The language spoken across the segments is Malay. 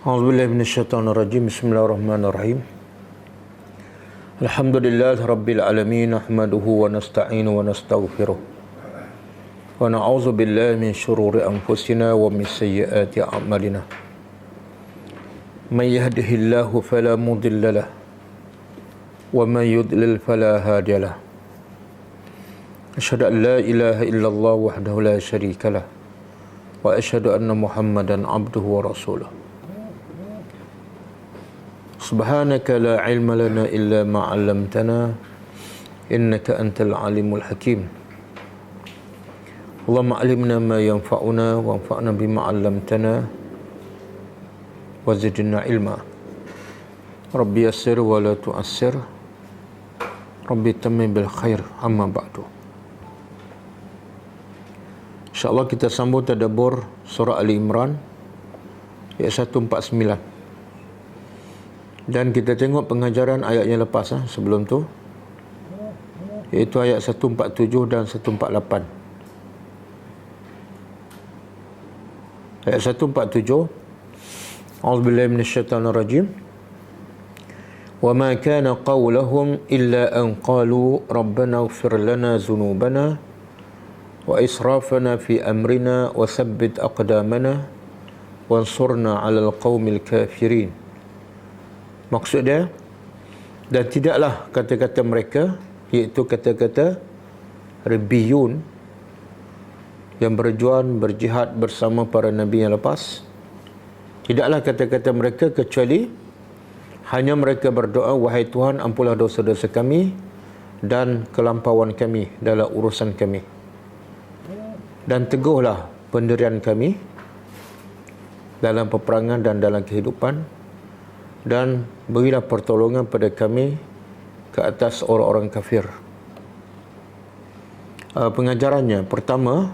A'udzubillahi minasyaitonirrajim. Bismillahirrahmanirrahim. Alhamdulillah rabbil alamin, nahmaduhu wa nasta'inu wa nastaghfiruh. Wa na'udzu billahi min syururi anfusina wa min sayyiati a'malina. May yahdihillahu fala mudilla lahu wa may yudlil fala hadiya lahu. Asyhadu an la ilaha illallah wahdahu la syarika lah wa asyhadu anna Muhammadan abduhu wa rasuluh. Subhanaka la ilma lana illa ma 'allamtana innaka antal alimul hakim. Allahumma 'allimna ma yanfa'una wanfa'na bima 'allamtana wa zidna ilma. Rabbi yassir wa la tu'assir. Rabbi tammim bil khair, amma ba'du. InsyaAllah kita sambung tadabbur surah Ali Imran ayat 149. Dan kita tengok pengajaran ayat yang lepas sebelum tu, iaitu ayat 147 dan 148. Ayat 147, A'udzubillahi minasyaitonirrajim. Wa ma kana qawluhum illa an qalu rabbana ighfir lana dhunubana wa israfana fi amrina wa thabbit aqdamana wansurna 'alal qaumil kafirin. Maksud dia, dan tidaklah kata-kata mereka, iaitu kata-kata Rabbiyun yang berjuang berjihad bersama para nabi yang lepas, tidaklah kata-kata mereka kecuali hanya mereka berdoa, wahai Tuhan, ampunlah dosa-dosa kami dan kelampauan kami dalam urusan kami, dan teguhlah pendirian kami dalam peperangan dan dalam kehidupan, dan berilah pertolongan pada kami ke atas orang-orang kafir. Pengajarannya pertama,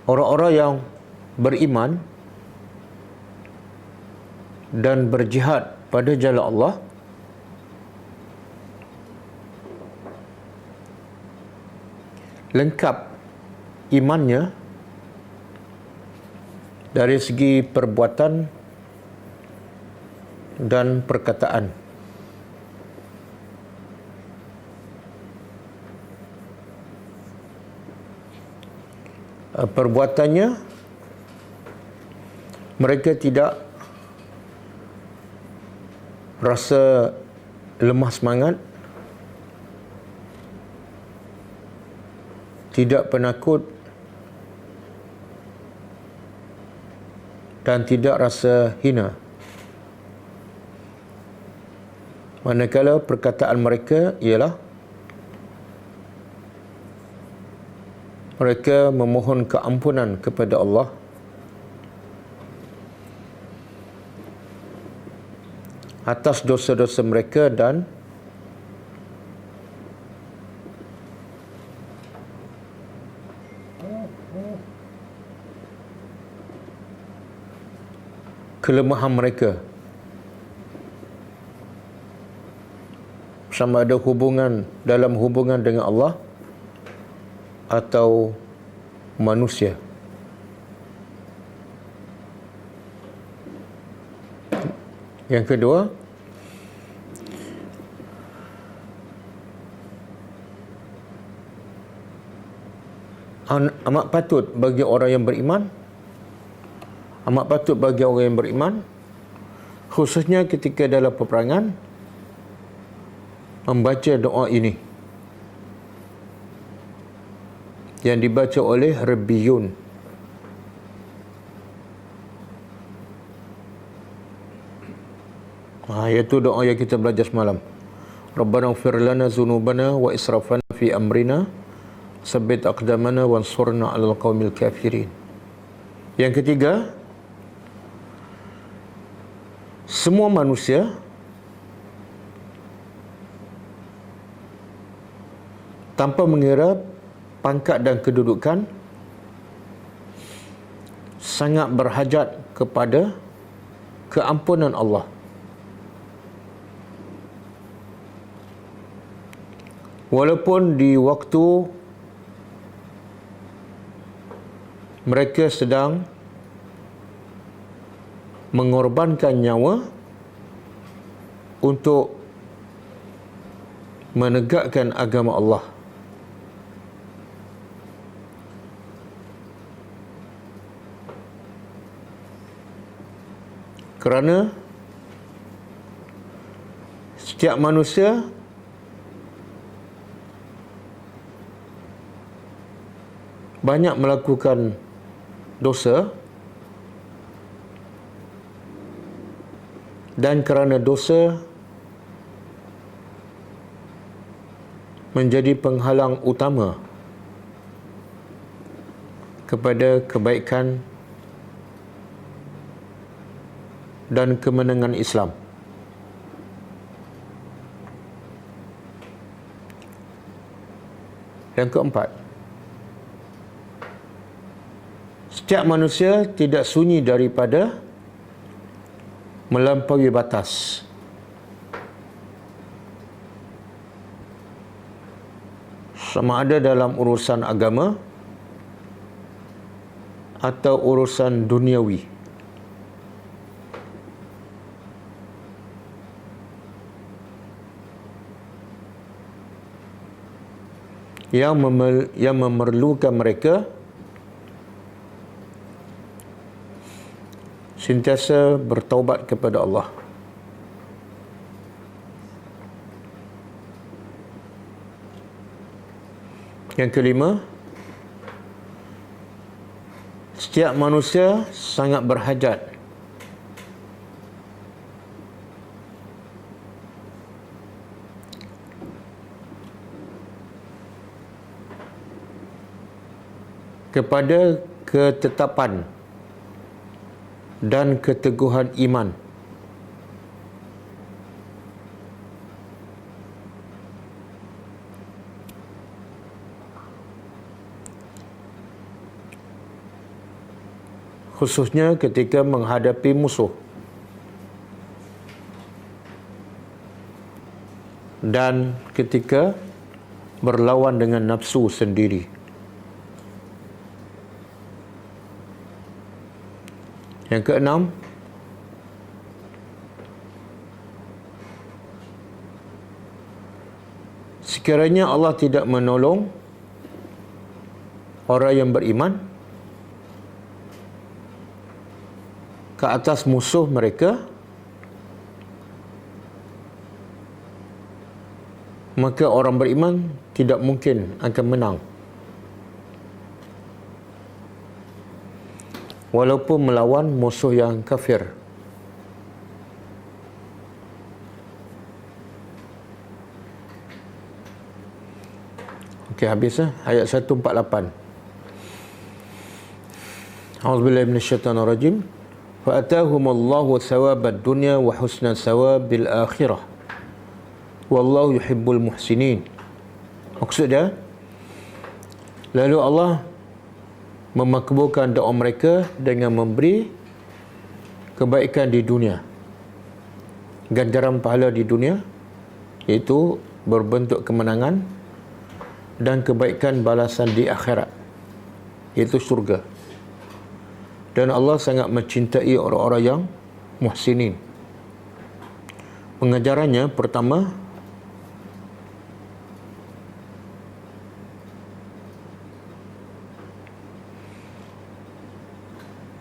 orang-orang yang beriman dan berjihad pada jalan Allah lengkap imannya dari segi perbuatan dan perkataan. Perbuatannya, mereka tidak rasa lemah semangat, tidak penakut, dan tidak rasa hina. Manakala perkataan mereka ialah mereka memohon keampunan kepada Allah atas dosa-dosa mereka dan kelemahan mereka, sama ada dalam hubungan dengan Allah atau manusia. Yang kedua, amat patut bagi orang yang beriman, khususnya ketika dalam peperangan, membaca doa ini yang dibaca oleh Rabbiyun. Iaitu doa yang kita belajar semalam. Rabbana ighfir lana dhunubana wa israfana fi amrina tsabbit aqdamana wansurna 'alal qaumil kafirin. Yang ketiga, semua manusia tanpa mengira pangkat dan kedudukan sangat berhajat kepada keampunan Allah. walaupun di waktu mereka sedang mengorbankan nyawa untuk menegakkan agama Allah. Kerana setiap manusia banyak melakukan dosa, dan kerana dosa menjadi penghalang utama kepada kebaikan dan kemenangan Islam. Yang keempat, setiap manusia tidak sunyi daripada melampaui batas. Sama ada dalam urusan agama atau urusan duniawi. Yang memerlukan mereka sentiasa bertaubat kepada Allah. Yang kelima, setiap manusia sangat berhajat kepada ketetapan dan keteguhan iman. Khususnya ketika menghadapi musuh dan ketika berlawan dengan nafsu sendiri. Yang keenam, sekiranya Allah tidak menolong orang yang beriman ke atas musuh mereka, maka orang beriman tidak mungkin akan menang, walaupun melawan musuh yang kafir. Okey, habis ayat 148. A'udzubillahi minasyaitonirrajim. Fa atahumullahu thawabad dunya wa husna thawabil akhirah. Wallahu yuhibbul muhsinin. Maksudnya, lalu Allah memakbulkan doa mereka dengan memberi kebaikan di dunia, ganjaran pahala di dunia, iaitu berbentuk kemenangan, dan kebaikan balasan di akhirat, iaitu syurga. Dan Allah sangat mencintai orang-orang yang muhsinin. Pengajarannya pertama,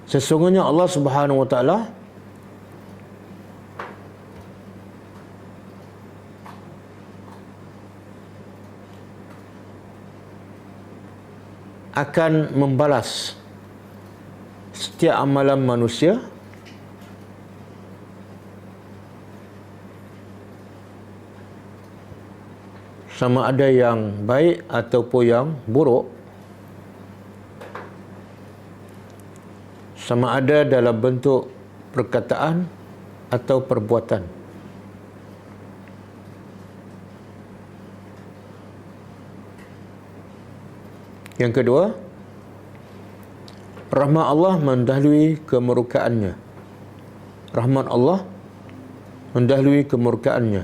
sesungguhnya Allah Subhanahu Wa Taala akan membalas setiap amalan manusia sama ada yang baik ataupun yang buruk, sama ada dalam bentuk perkataan atau perbuatan. Yang kedua, rahmat Allah mendahului kemurkaannya. Rahmat Allah mendahului kemurkaannya.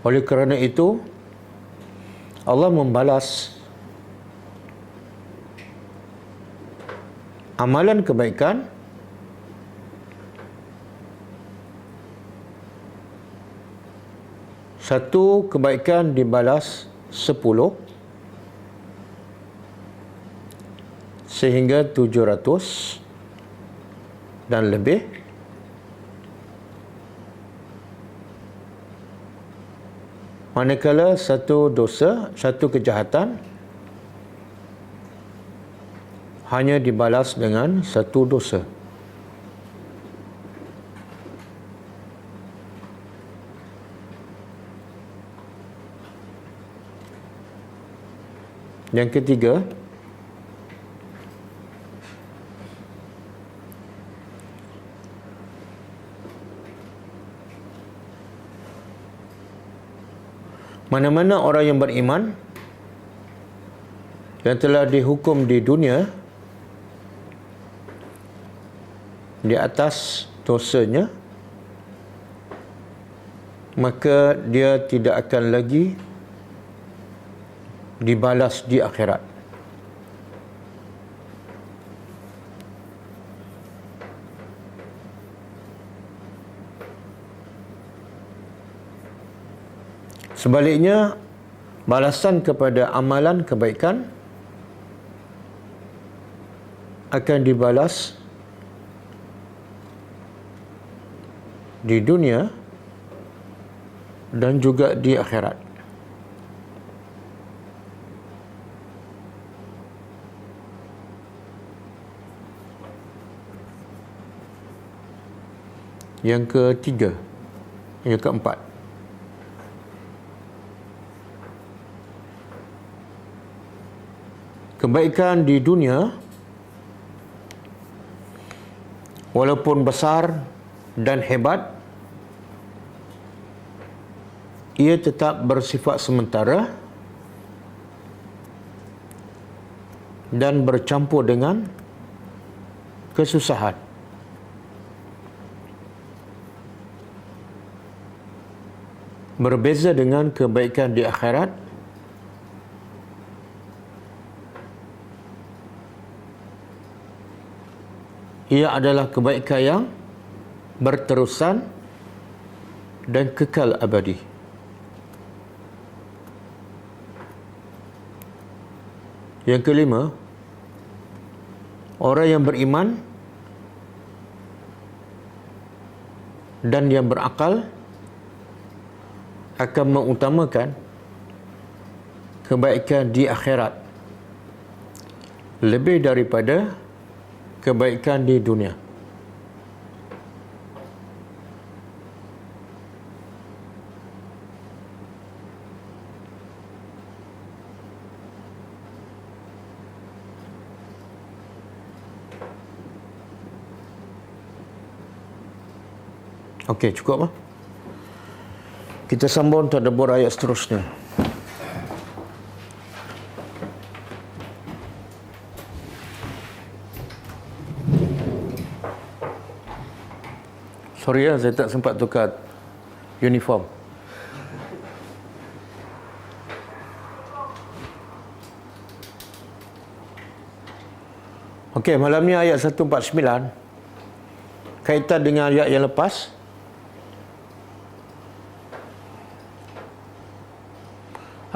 Oleh kerana itu, Allah membalas amalan kebaikan satu kebaikan dibalas 10 sehingga 700 dan lebih. Manakala satu dosa, satu kejahatan hanya dibalas dengan satu dosa. Yang ketiga, mana-mana orang yang beriman yang telah dihukum di dunia di atas dosanya, maka dia tidak akan lagi dibalas di akhirat. Sebaliknya, balasan kepada amalan kebaikan akan dibalas di dunia dan juga di akhirat. Yang ketiga, yang keempat, kebaikan di dunia walaupun besar dan hebat, ia tetap bersifat sementara dan bercampur dengan kesusahan. Berbeza dengan kebaikan di akhirat, ia adalah kebaikan yang berterusan dan kekal abadi. Yang kelima, orang yang beriman dan yang berakal akan mengutamakan kebaikan di akhirat lebih daripada kebaikan di dunia. Okey, cukup lah. Kita sambung tadabbur ayat seterusnya. Sorry ya, saya tak sempat tukar uniform. Okey, malam ni ayat 149 kaitan dengan ayat yang lepas.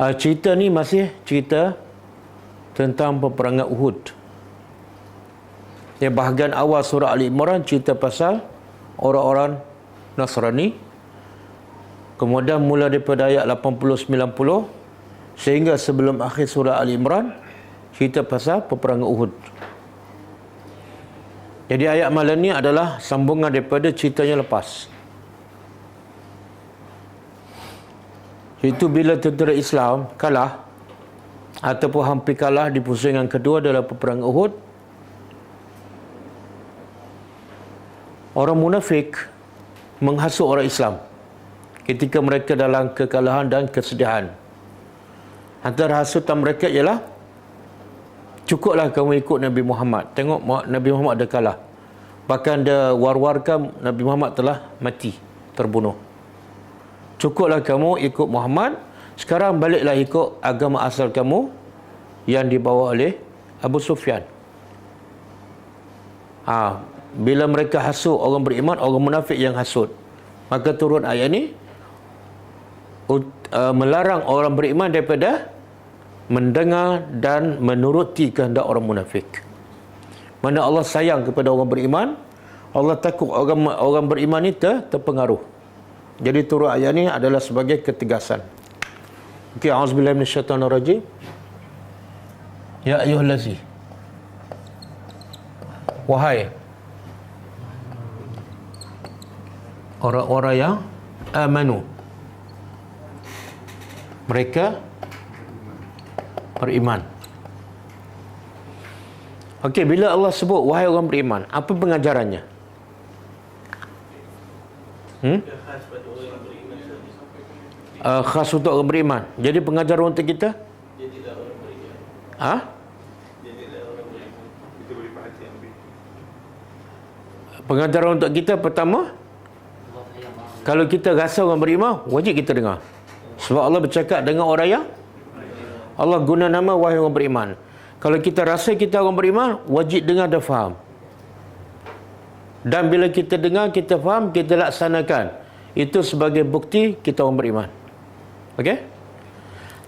Cerita ni masih cerita tentang peperangan Uhud. Yang bahagian awal surah Ali Imran cerita pasal orang-orang Nasrani. Kemudian mula daripada ayat 80-90 sehingga sebelum akhir surah Ali Imran cerita pasal peperangan Uhud. Jadi ayat malam ni adalah sambungan daripada ceritanya lepas. Itu bila tentera Islam kalah ataupun hampir kalah di pusingan kedua dalam peperangan Uhud, orang munafik menghasut orang Islam ketika mereka dalam kekalahan dan kesedihan. Antara hasutan mereka ialah, cukuplah kamu ikut Nabi Muhammad. Tengok Nabi Muhammad dah kalah. Bahkan dia war-warkan Nabi Muhammad telah mati, terbunuh. Cukuplah kamu ikut Muhammad. Sekarang baliklah ikut agama asal kamu yang dibawa oleh Abu Sufyan. Bila mereka hasut orang beriman, orang munafik yang hasut, maka turun ayat ni melarang orang beriman daripada mendengar dan menuruti kehendak orang munafik. Mana Allah sayang kepada orang beriman, Allah takut orang beriman ni terpengaruh. Jadi turun ayat ni adalah sebagai ketegasan. Okey, auzubillahi minasyaitonirrajim. Ya ayyuhallazi, wahai orang-orang yang amanu, mereka beriman. Okey, bila Allah sebut wahai orang beriman, apa pengajarannya? Khas untuk orang beriman. Jadi pengajaran untuk kita? Pengajaran untuk kita pertama, kalau kita rasa orang beriman, wajib kita dengar. Sebab Allah bercakap dengan orang yang Allah guna nama wahai orang beriman. Kalau kita rasa kita orang beriman, wajib dengar dan faham. Dan bila kita dengar, kita faham, kita laksanakan. Itu sebagai bukti kita orang beriman. Okey?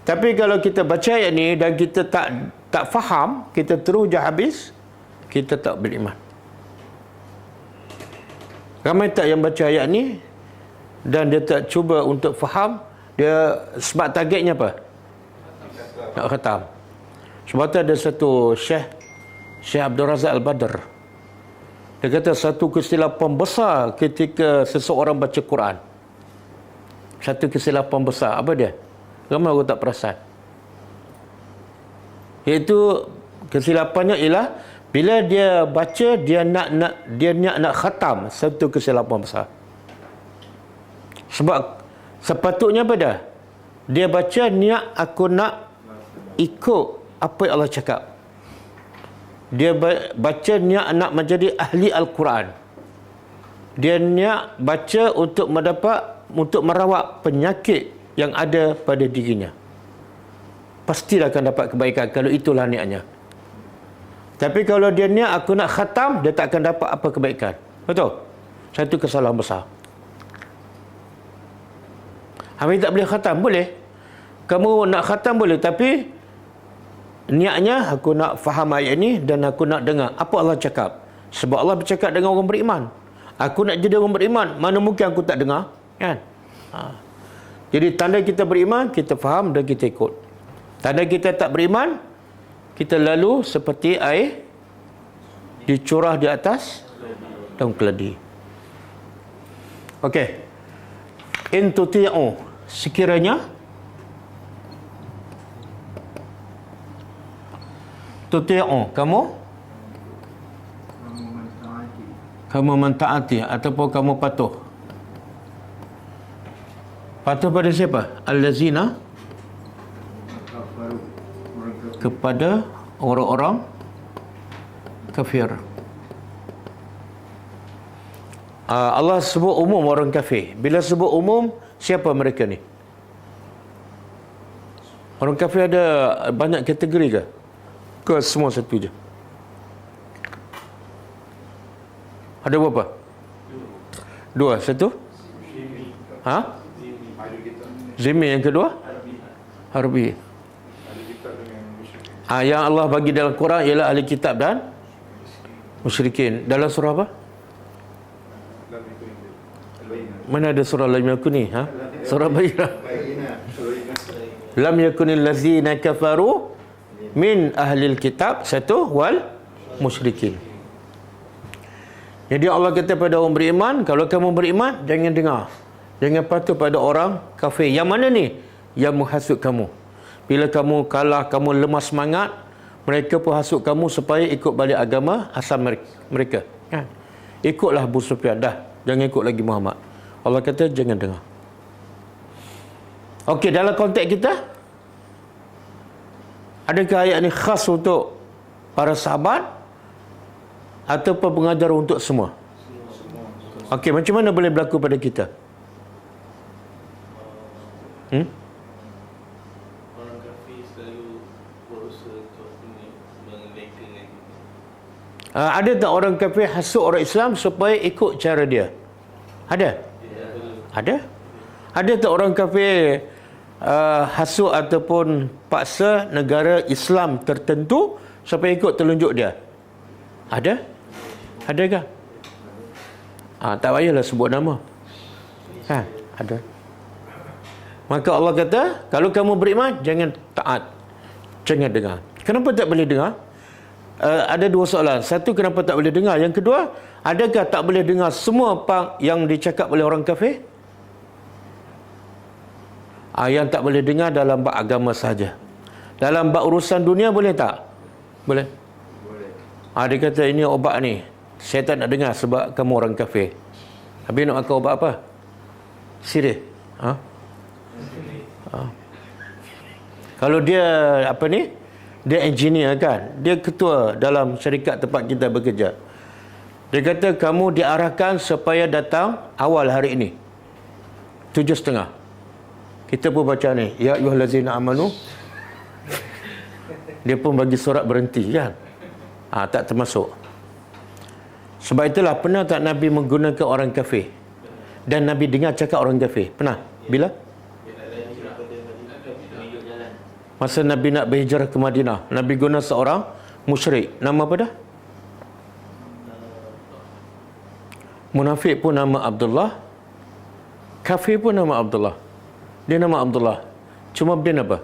Tapi kalau kita baca ayat ni dan kita tak faham, kita terus je habis, kita tak beriman. Ramai tak yang baca ayat ni dan dia tak cuba untuk faham, dia sebab targetnya apa? Nak khatam. Sebab tu ada satu Syekh Abdul Razak Al-Badr. Dia kata satu kesilapan besar ketika seseorang baca Quran. Satu kesilapan besar. Apa dia? Ramai orang tak perasan. Iaitu kesilapannya ialah bila dia baca, dia nak khatam. Satu kesilapan besar. Sebab sepatutnya apa dah? Dia baca niat aku nak ikut apa yang Allah cakap. Dia baca niat nak menjadi ahli Al-Quran. Dia niat baca untuk merawat penyakit yang ada pada dirinya. Pastilah akan dapat kebaikan kalau itulah niatnya. Tapi kalau dia niat aku nak khatam, dia tak akan dapat apa kebaikan. Betul? Satu kesalahan besar. Habis tak boleh khatam? Boleh. Kamu nak khatam boleh, tapi niatnya aku nak faham ayat ni dan aku nak dengar apa Allah cakap. Sebab Allah bercakap dengan orang beriman. Aku nak jadi orang beriman, mana mungkin aku tak dengar, kan? Jadi tanda kita beriman, kita faham dan kita ikut. Tanda kita tak beriman, kita lalu seperti air dicurah di atas daun keladi. Okey. In tuti'u, sekiranya tuti'u, kamu mentaati ataupun kamu patuh. Patuh pada siapa? Allazina, kepada orang-orang kafir. Allah sebut umum orang kafir. Bila sebut umum, siapa mereka ni? Orang kafir ada banyak kategori ke? Ke semua satu je? Ada berapa? Dua. Satu? Zimmi. Yang kedua? Harbi. Yang Allah bagi dalam Quran ialah ahli kitab dan musyrikin. Dalam surah apa? Mana ada surah lam yakuni? Surah Bayyinah. Lam yakunil ladzina kafaru min ahlil kitab, satu, wal musyrikin. Jadi Allah kata pada orang beriman, kalau kamu beriman, jangan dengar, jangan patuh pada orang kafir. Yang mana ni? Yang menghasut kamu. Bila kamu kalah, kamu lemah semangat, mereka pun hasut kamu supaya ikut balik agama asal mereka. Kan? Ikutlah Abu Sufyan, dah. Jangan ikut lagi Muhammad. Allah kata jangan dengar. Okey, dalam konteks kita, adakah ayat ni khas untuk para sahabat ataupun pengajar untuk semua? Okey, macam mana boleh berlaku pada kita? Orang kafir selalu berusaha untuk mengelakkan. Ada tak orang kafir hasut orang Islam supaya ikut cara dia? Ada? Ada? Ada tak orang kafir hasut ataupun paksa negara Islam tertentu supaya ikut telunjuk dia? Ada? Adakah? Tak payahlah sebut nama. Ada. Maka Allah kata, kalau kamu beriman, jangan taat. Jangan dengar. Kenapa tak boleh dengar? Ada dua soalan. Satu, kenapa tak boleh dengar? Yang kedua, adakah tak boleh dengar semua apa yang dicakap oleh orang kafir? Yang tak boleh dengar dalam bab agama sahaja. Dalam bab urusan dunia boleh tak? Boleh. Dia kata ini obat ni, saya tak nak dengar sebab kamu orang kafir. Habis nak makan ubat apa? Sirih. Kalau dia dia engineer kan, dia ketua dalam syarikat tempat kita bekerja. Dia kata kamu diarahkan supaya datang awal hari ini 7:30. Kita pun baca ni, ya ayyuhallazina amanu. Dia pun bagi surat berhenti kan. Tak termasuk. Sebab itulah, pernah tak Nabi menggunakan orang kafir? Dan Nabi dengar cakap orang kafir? Pernah? Bila? Masa Nabi nak berhijrah ke Madinah, Nabi guna seorang musyrik. Nama apa dah? Munafik pun nama Abdullah. Kafir pun nama Abdullah. Dia nama Abdullah. Cuma bin apa?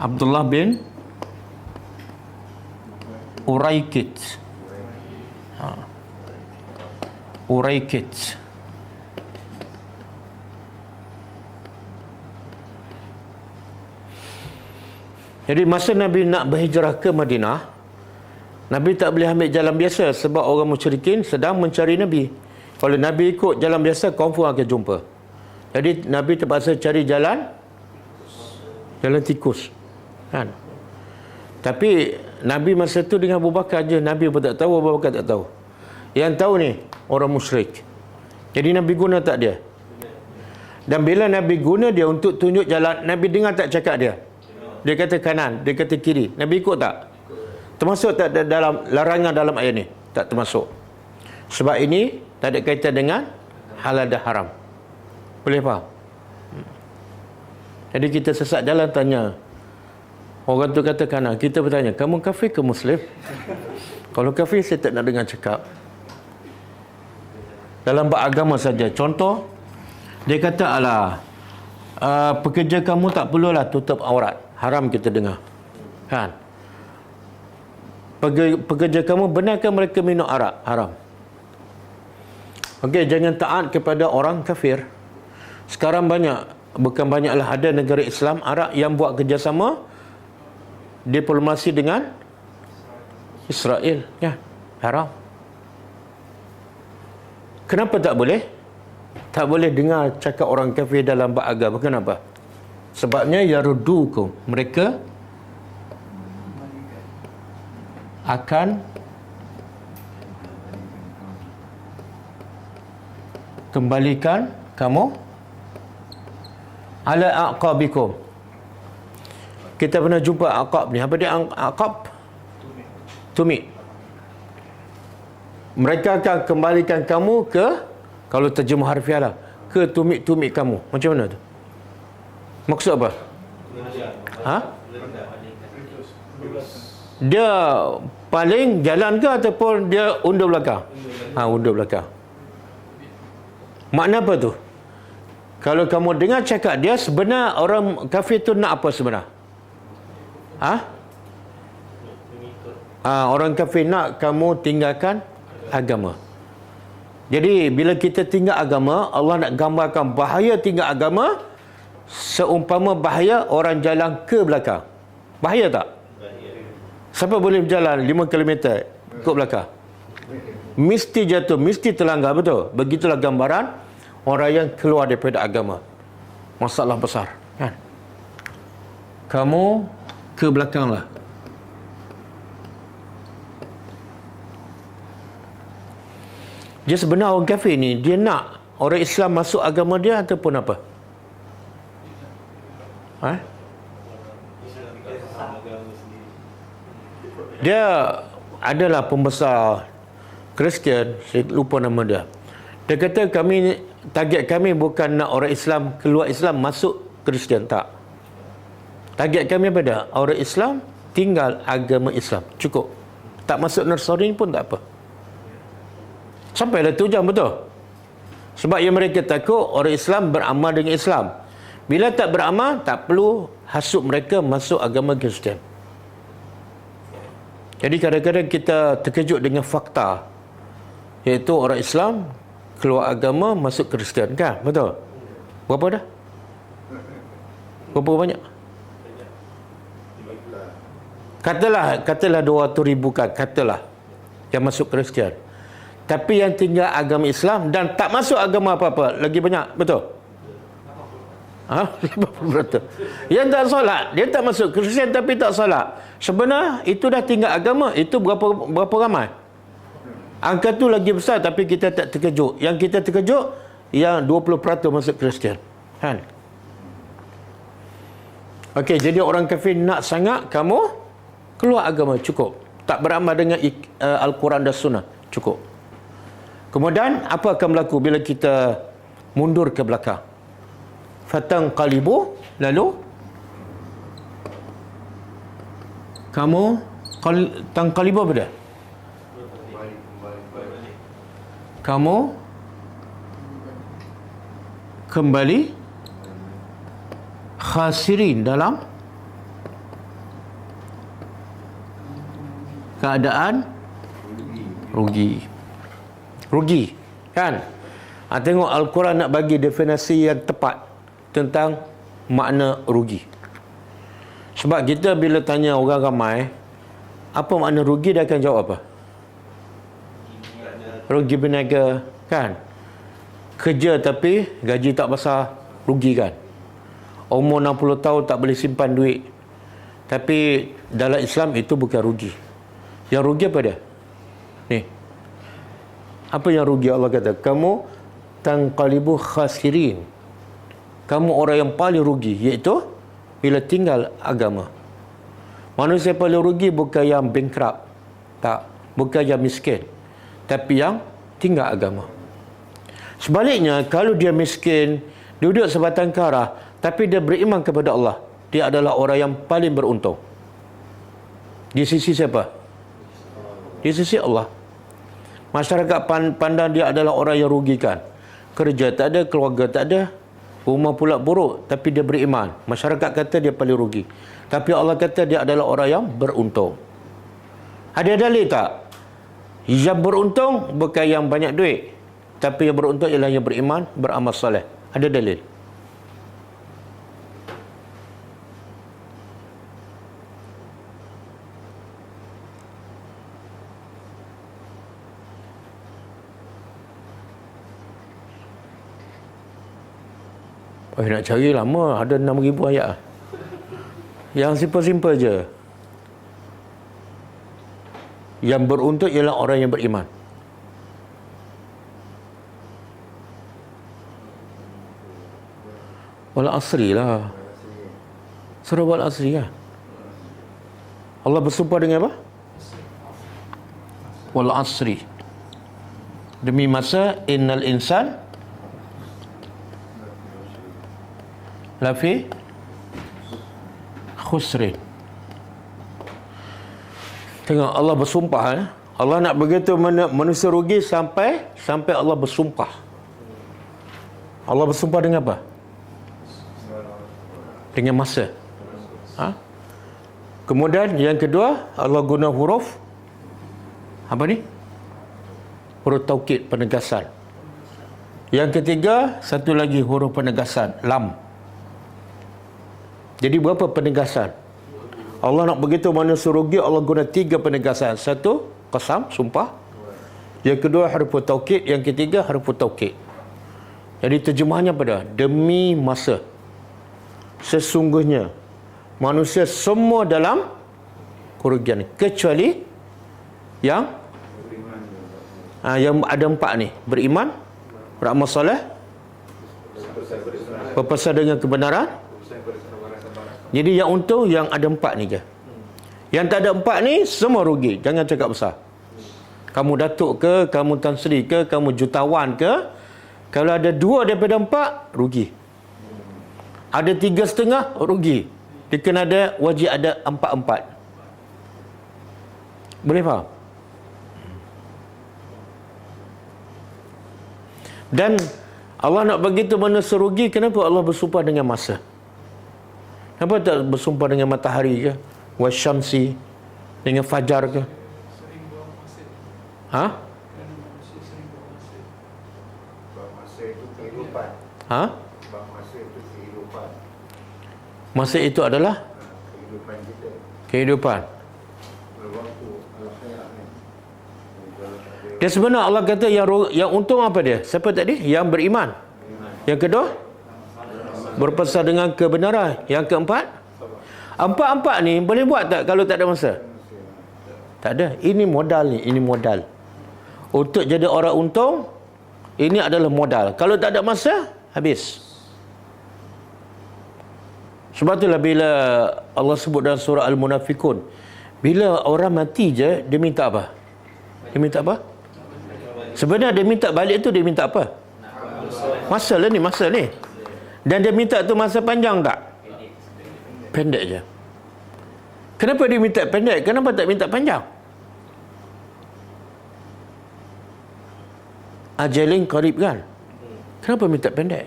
Abdullah bin Uraikit. Uraikit. Jadi masa Nabi nak berhijrah ke Madinah, Nabi tak boleh ambil jalan biasa sebab orang musyrikin sedang mencari Nabi. Kalau Nabi ikut jalan biasa, confirm akan jumpa. Jadi Nabi terpaksa cari jalan tikus. Kan? Tapi Nabi masa tu dengan Abu Bakar je. Nabi pun tak tahu, Abu Bakar tak tahu. Yang tahu ni orang musyrik. Jadi Nabi guna tak dia? Dan bila Nabi guna dia untuk tunjuk jalan, Nabi dengar tak cakap dia? Dia kata kanan, dia kata kiri. Nabi ikut tak? Termasuk tak dalam larangan dalam ayat ni? Tak termasuk. Sebab ini tak ada kaitan dengan halal dan haram. Boleh faham? Jadi kita sesat jalan tanya. Orang tu kata kanan. Kita bertanya, kamu kafir ke Muslim? Kalau kafir, saya tak nak dengar cakap. Dalam bab agama saja. Contoh, dia kata, pekerja kamu tak perlulah tutup aurat. Haram kita dengar. Kan? Pekerja kamu benarkan mereka minum arak. Haram. Okey, jangan taat kepada orang kafir. Sekarang bukan banyaklah, ada negara Islam Arab yang buat kerjasama diplomasi dengan Israel. Ya, haram. Kenapa tak boleh? Tak boleh dengar cakap orang kafir dalam bab agama. Kenapa? Sebabnya yarudukum, mereka akan kembalikan kamu ala aqabikum. Kita pernah jumpa aqab ni. Apa dia aqab? Tumit. Mereka akan kembalikan kamu ke, kalau terjemah harfiah lah, ke tumit-tumit kamu. Macam mana tu? Maksud apa? Dia paling jalan ke ataupun dia undur belakang? Undur belakang. Makna apa tu? Kalau kamu dengar cakap dia, sebenarnya orang kafir tu nak apa sebenarnya? Orang kafir nak kamu tinggalkan agama. Jadi bila kita tinggal agama, Allah nak gambarkan bahaya tinggal agama seumpama bahaya orang jalan ke belakang. Bahaya tak? Siapa boleh berjalan 5 km ke belakang? Mesti jatuh, mesti terlanggar, betul? Begitulah gambaran orang yang keluar daripada agama. Masalah besar, kan? Kamu ke belakanglah. Dia sebenarnya orang kafir ni, dia nak orang Islam masuk agama dia ataupun apa? Ha? Dia adalah pembesar Kristian, saya lupa nama dia. Dia kata target kami bukan nak orang Islam keluar Islam masuk Kristian, tak. Target kami apa dah? Orang Islam tinggal agama Islam, cukup. Tak masuk Nasrani pun tak apa. Sampailah tujuan, betul. Sebab yang mereka takut orang Islam beramal dengan Islam. Bila tak beramal, tak perlu hasut mereka masuk agama Kristian. Jadi kadang-kadang kita terkejut dengan fakta, iaitu orang Islam keluar agama masuk Kristian, kan? Betul? Berapa dah? Berapa banyak? Katalah 200,000 kan, katalah yang masuk Kristian. Tapi yang tinggal agama Islam dan tak masuk agama apa-apa lagi banyak, betul? 50%. Yang tak solat, dia tak masuk Kristian tapi tak solat. Sebenarnya itu dah tinggal agama, itu berapa ramai? Angka tu lagi besar tapi kita tak terkejut. Yang kita terkejut yang 20% masuk Kristian. Kan? Okey, jadi orang kafir nak sangat kamu keluar agama, cukup. Tak beramal dengan Al-Quran dan Sunnah, cukup. Kemudian apa akan berlaku bila kita mundur ke belakang? Fatang qalibu, lalu kamu tangqalibu apa dia? Kamu kembali khasirin, dalam keadaan rugi. Rugi, kan? Tengok Al-Quran nak bagi definisi yang tepat tentang makna rugi. Sebab kita bila tanya orang ramai apa makna rugi, dia akan jawab apa? Rugi berniaga, kan? Kerja tapi gaji tak besar, rugi, kan? Umur 60 tahun tak boleh simpan duit. Tapi dalam Islam itu bukan rugi. Yang rugi apa dia? Ni. Apa yang rugi? Allah kata, kamu tanqalibu khasirin. Kamu orang yang paling rugi, iaitu bila tinggal agama. Manusia paling rugi bukan yang bankrupt, tak, bukan yang miskin, tapi yang tinggal agama. Sebaliknya, kalau dia miskin, duduk sebatang kara, tapi dia beriman kepada Allah, dia adalah orang yang paling beruntung. Di sisi siapa? Di sisi Allah. Masyarakat pandang dia adalah orang yang rugikan. Kerja tak ada, keluarga tak ada, rumah pula buruk, tapi dia beriman. Masyarakat kata dia paling rugi. Tapi Allah kata dia adalah orang yang beruntung. Ada dalil tak? Yang beruntung bukan yang banyak duit, tapi yang beruntung ialah yang beriman, beramal soleh. Ada dalil? Nak cari lama, ada 6,000 ayat. Yang simple-simple je. Yang beruntung ialah orang yang beriman. Wal asri lah. Surah wal asri, kan? Allah bersumpah dengan apa? Wal asri. Demi masa, innal insan lafi khusrin. Tengok Allah bersumpah, Allah nak begitu manusia rugi sampai Allah bersumpah. Allah bersumpah dengan apa? Dengan masa. Kemudian yang kedua, Allah guna huruf apa ni? Huruf taukid, penegasan. Yang ketiga, satu lagi huruf penegasan, lam. Jadi berapa penegasan? Allah nak begitu manusia rugi, Allah guna 3 penegasan. Satu, qasam, sumpah. Yang kedua, harfu taukid. Yang ketiga, harfu taukid. Jadi terjemahannya pada demi masa. Sesungguhnya manusia semua dalam kerugian, kecuali yang Yang ada 4 ni. Beriman, beramal soleh, berpesan dengan kebenaran. Jadi yang untung yang ada 4 ni je. Yang tak ada 4 ni semua rugi. Jangan cakap besar. Kamu datuk ke, kamu Tan Sri ke, kamu jutawan ke, kalau ada 2 daripada 4, rugi. Ada 3,5, rugi. Dia kena ada, wajib ada 4-4. Boleh faham? Dan Allah nak begitu manusia rugi, kenapa Allah bersumpah dengan masa? Kenapa tak bersumpah dengan matahari ke? Wasyamsi, dengan fajar ke? Ha? Masa itu kehidupan. Ha? Masa itu kehidupan. Masa itu adalah Kehidupan kita. kehidupan. Waktu al-hayat ni. Dia sebenarnya Allah kata yang untung apa dia? Siapa tadi? Yang beriman. Yang kedua, berpesan dengan kebenaran. Yang keempat, empat ni boleh buat tak kalau tak ada masa? Tak ada. Ini modal ni, ini modal. Untuk jadi orang untung, ini adalah modal. Kalau tak ada masa, habis. Sebab itulah bila Allah sebut dalam surah Al-Munafikun, bila orang mati je, dia minta apa? Dia minta apa? Sebenarnya dia minta balik tu, dia minta apa? Masa lah ni, masa ni. Dan dia minta tu masa panjang tak? Pendek je. Kenapa dia minta pendek? Kenapa tak minta panjang? Ajalin qarib kan? Kenapa minta pendek?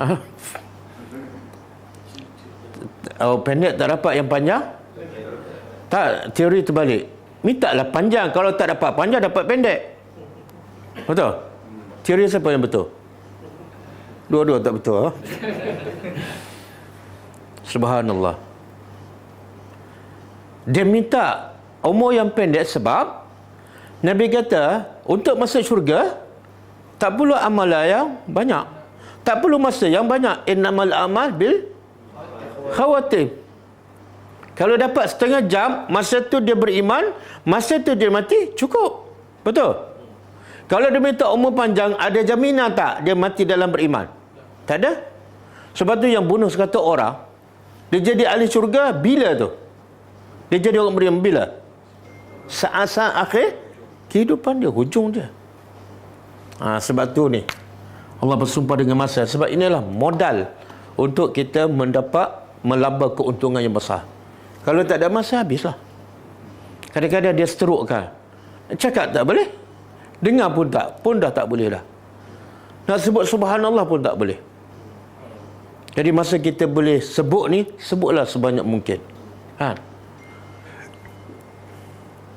Ha? Oh, pendek tak dapat yang panjang? Tak, teori terbalik. Mintalah panjang. Kalau tak dapat panjang, dapat pendek. Betul? Teori siapa yang betul? Dua-dua tak betul. Ha? Subhanallah. Dia minta umur yang pendek sebab Nabi kata, untuk masuk syurga, tak perlu amalan yang banyak. Tak perlu masa yang banyak. Innamal amal bil khawatim. Kalau dapat setengah jam, masa tu dia beriman, masa tu dia mati, cukup. Betul? Kalau dia minta umur panjang, ada jaminan tak dia mati dalam beriman? Tak ada. Sebab tu yang bunuh 100 orang, dia jadi ahli syurga bila tu? Dia jadi orang beriman bila? Saat-saat akhir kehidupan dia, hujung dia. Sebab tu ni Allah bersumpah dengan masa. Sebab inilah modal untuk kita melaba keuntungan yang besar. Kalau tak ada masa, habislah. Kadang-kadang dia seterukkan. Cakap tak boleh, dengar pun dah tak boleh dah. Nak sebut subhanallah pun tak boleh. Jadi masa kita boleh sebut ni, sebutlah sebanyak mungkin.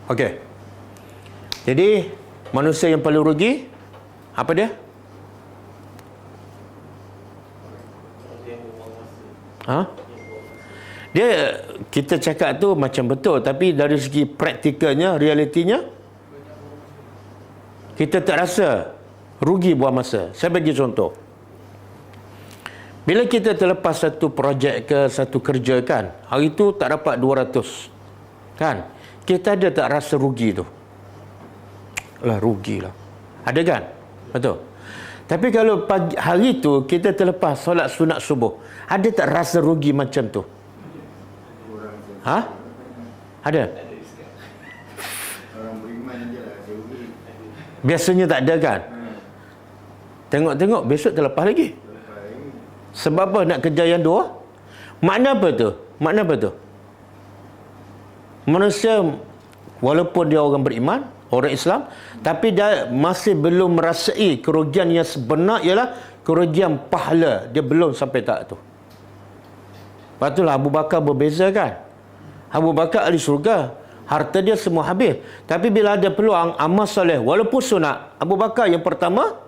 Okey. Jadi manusia yang paling rugi apa dia? Dia, kita cakap tu macam betul, tapi dari segi praktikalnya, realitinya, kita tak rasa rugi buang masa. Saya bagi contoh. Bila kita terlepas satu projek ke satu kerja kan, hari tu tak dapat 200 kan, kita ada tak rasa rugi tu? Rugilah. Ada kan? Betul. Tapi kalau pagi hari tu kita terlepas solat sunat subuh, ada tak rasa rugi macam tu? Ada? Orang beriman je lah dia rugi. Biasanya tak ada kan? Tengok-tengok besok terlepas lagi. Sebab apa nak kerja yang dua? Makna apa tu? Makna apa tu? Manusia walaupun dia orang beriman, orang Islam, tapi dia masih belum merasai kerugian yang sebenar, ialah kerugian pahala. Dia belum sampai tak tu. Lepas itulah Abu Bakar berbeza kan? Abu Bakar ahli syurga, harta dia semua habis. Tapi bila ada peluang amal soleh walaupun sunat, Abu Bakar yang pertama,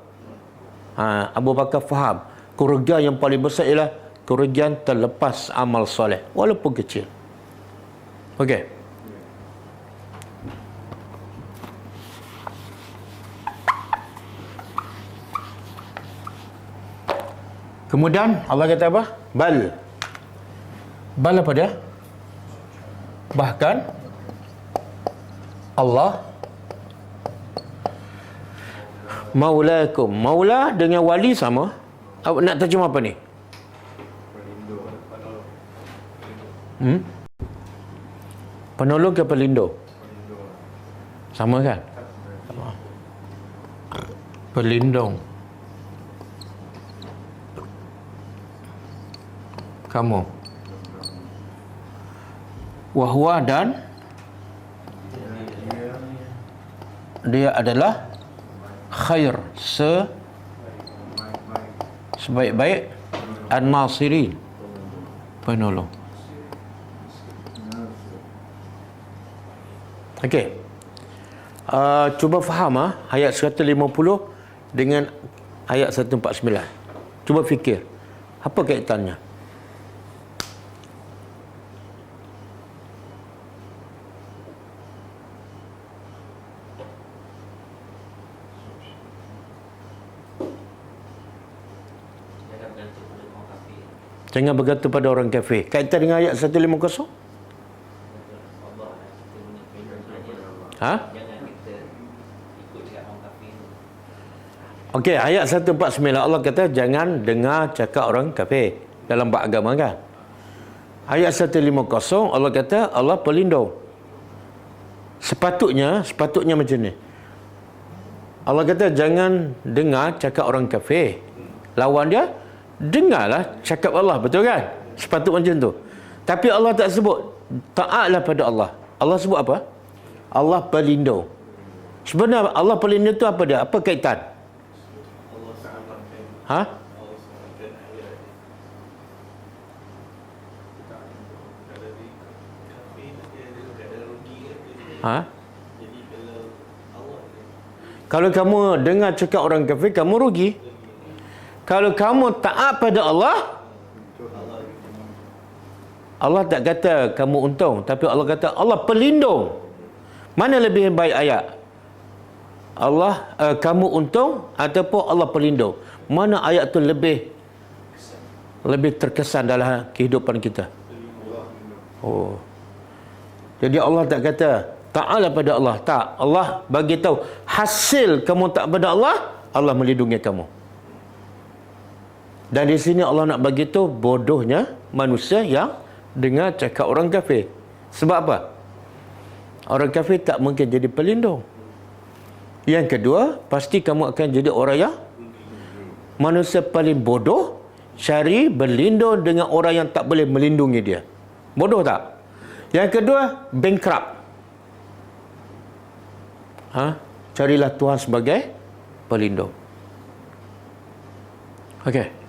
Abu Bakar faham kerugian yang paling besar ialah kerugian terlepas amal soleh walaupun kecil. Okey. Kemudian Allah kata apa? Bal apa dia? Bahkan Allah Maulakum. Maula dengan wali sama. Awak nak terjemah apa ni? Penolong ke pelindung? Sama kan? Sama. Pelindung. Kamu. Wahwa dan dia adalah khair, sebaik-baik an-nasirin, penolong. Okey. Cuba faham ayat 150 dengan ayat 149. Cuba fikir. Apa kaitannya? Jangan bergantung pada orang kafir. Kaitan dengan ayat 150? Ha? Okey, ayat 149 Allah kata jangan dengar cakap orang kafir dalam bab agama kan. Ayat 150 Allah kata Allah pelindung. Sepatutnya macam ni. Allah kata jangan dengar cakap orang kafir. Lawan dia, dengarlah cakap Allah, betul kan? Sepatutnya macam tu. Tapi Allah tak sebut taatlah pada Allah. Allah sebut apa? Allah pelindung. Sebenarnya Allah pelindung tu apa dia? Apa kaitan? Allah selamatkan. Ha? Allah selamatkan akhirat. Kalau di kafir nanti ada rugi kan? Ha? Jadi kalau Allah Kalau kamu dengar cakap orang kafir, kamu rugi. Kalau kamu taat pada Allah, Allah tak kata kamu untung, tapi Allah kata Allah pelindung. Mana lebih baik ayat? Allah kamu untung ataupun Allah pelindung? Mana ayat tu lebih terkesan dalam kehidupan kita? Oh. Jadi Allah tak kata taatlah pada Allah. Tak. Allah bagi tahu hasil kamu tak pada Allah, Allah melindungi kamu. Dan di sini Allah nak bagi tahu bodohnya manusia yang dengar cakap orang kafir. Sebab apa? Orang kafir tak mungkin jadi pelindung. Yang kedua, pasti kamu akan jadi orang yang manusia paling bodoh, cari berlindung dengan orang yang tak boleh melindungi dia. Bodoh tak? Yang kedua, bankrupt. Carilah Tuhan sebagai pelindung. Okey.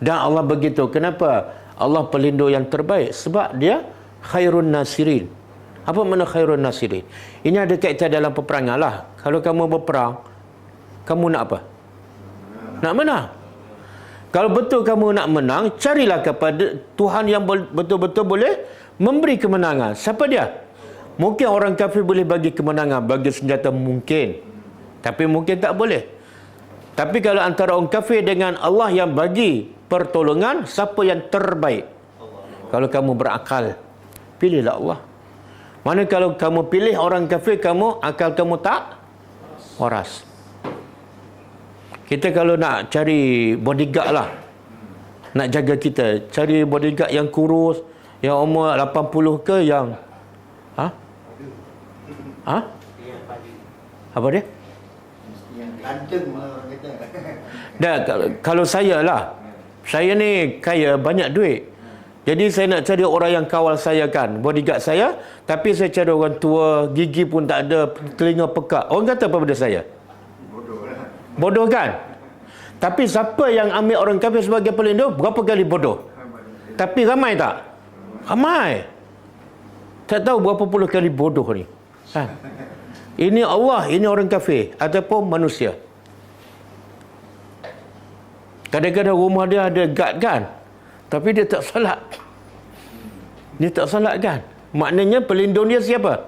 Dan Allah begitu. Kenapa Allah pelindung yang terbaik? Sebab dia khairun nasirin. Apa makna khairun nasirin? Ini ada kaitan dalam peperangan lah. Kalau kamu berperang, kamu nak apa? Nak menang. Kalau betul kamu nak menang, carilah kepada Tuhan yang betul-betul boleh memberi kemenangan. Siapa dia? Mungkin orang kafir boleh bagi kemenangan, bagi senjata mungkin. Tapi mungkin tak boleh. Tapi kalau antara orang kafir dengan Allah yang bagi pertolongan, siapa yang terbaik? Kalau kamu berakal, pilihlah Allah. Mana kalau kamu pilih orang kafir, akal kamu tak waras. Kita kalau nak cari bodyguard lah, nak jaga kita, cari bodyguard yang kurus, yang umur 80 ke, yang apa dia? Yang ganteng orang kata. Dah, kalau saya lah, saya ni kaya, banyak duit. Jadi saya nak cari orang yang kawal saya kan, bodyguard saya, tapi saya cari orang tua, gigi pun tak ada, telinga pekak. Orang kata apa pada saya? Bodoh kan? Tapi siapa yang ambil orang kafir sebagai pelindung, berapa kali bodoh? Tapi ramai tak? Ramai. Tak tahu berapa puluh kali bodoh ni. Ini Allah, ini orang kafir ataupun manusia. Kadang-kadang rumah dia ada guard kan, tapi dia tak solat. Dia tak solat kan? Maknanya pelindung dia siapa?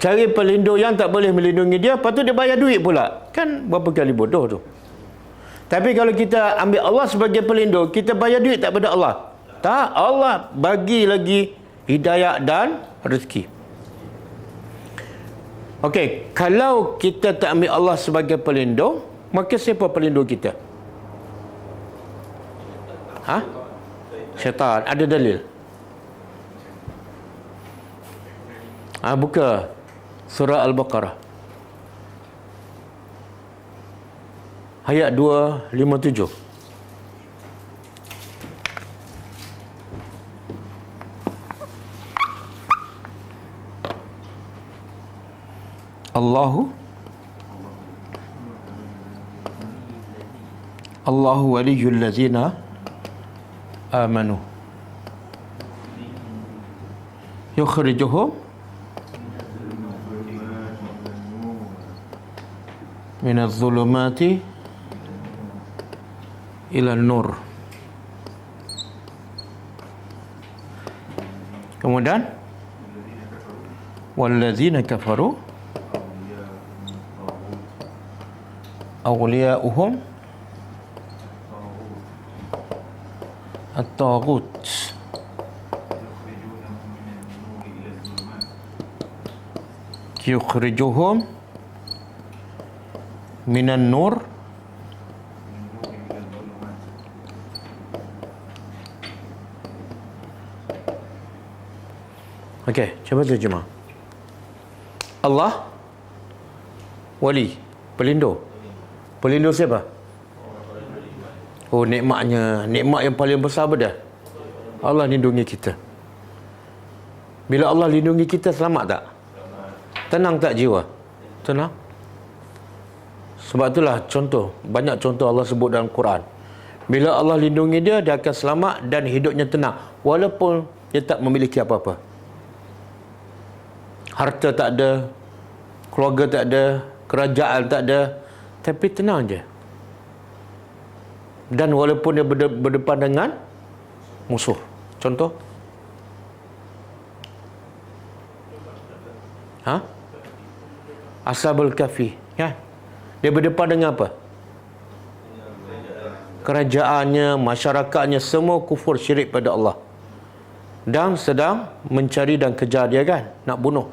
Cari pelindung yang tak boleh melindungi dia, lepas tu dia bayar duit pula. Kan berapa kali bodoh tu. Tapi kalau kita ambil Allah sebagai pelindung, kita bayar duit tak pada Allah? Tak, Allah bagi lagi hidayah dan rezeki. Okey, kalau kita tak ambil Allah sebagai pelindung, maka siapa pelindung kita? Ha? Syaitan. Ada dalil? Buka surah Al-Baqarah. Ayat 257. Allahu waliyul ladzina amanu yukhrijuhum minadh dhulumati ila nur. Kemudian walladzina kafaru awliya'uhum at-taghut yukhrijuhum minan nur Okey, cuba terjemah. Allah wali, pelindung. Pelindung siapa? Oh, nikmatnya, nikmat yang paling besar dah. Allah lindungi kita. Bila Allah lindungi kita, selamat tak? Tenang tak jiwa? Tenang. Sebab itulah contoh, banyak contoh Allah sebut dalam Quran. Bila Allah lindungi dia, dia akan selamat dan hidupnya tenang. Walaupun dia tak memiliki apa-apa. Harta tak ada, keluarga tak ada, kerajaan tak ada, tapi tenang je. Dan walaupun dia berdepan dengan musuh. Contoh? Ashabul Kahfi, ya. Dia berdepan dengan apa? Kerajaannya, masyarakatnya semua kufur syirik pada Allah. Dan sedang mencari dan kejar dia kan, nak bunuh.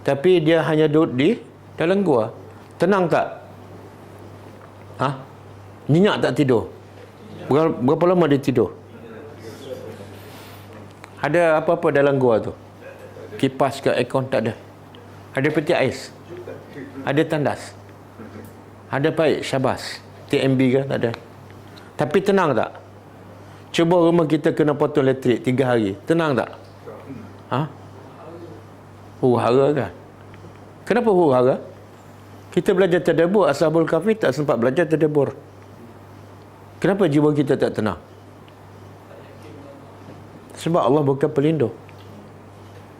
Tapi dia hanya duduk di dalam gua. Tenang tak? Nyenyak tak tidur? Berapa lama dia tidur? Ada apa-apa dalam gua tu? Kipas ke aircon? Tak ada. Ada peti ais? Ada tandas? Ada paip syabas? TMB ke? Tak ada. Tapi tenang tak? Cuba rumah kita kena potong elektrik 3 hari. Tenang tak? Huru-hara kan? Kenapa huru-hara? Kita belajar tadabbur, Ashabul Kahfi tak sempat belajar tadabbur. Kenapa jiwa kita tak tenang? Sebab Allah bukan pelindung.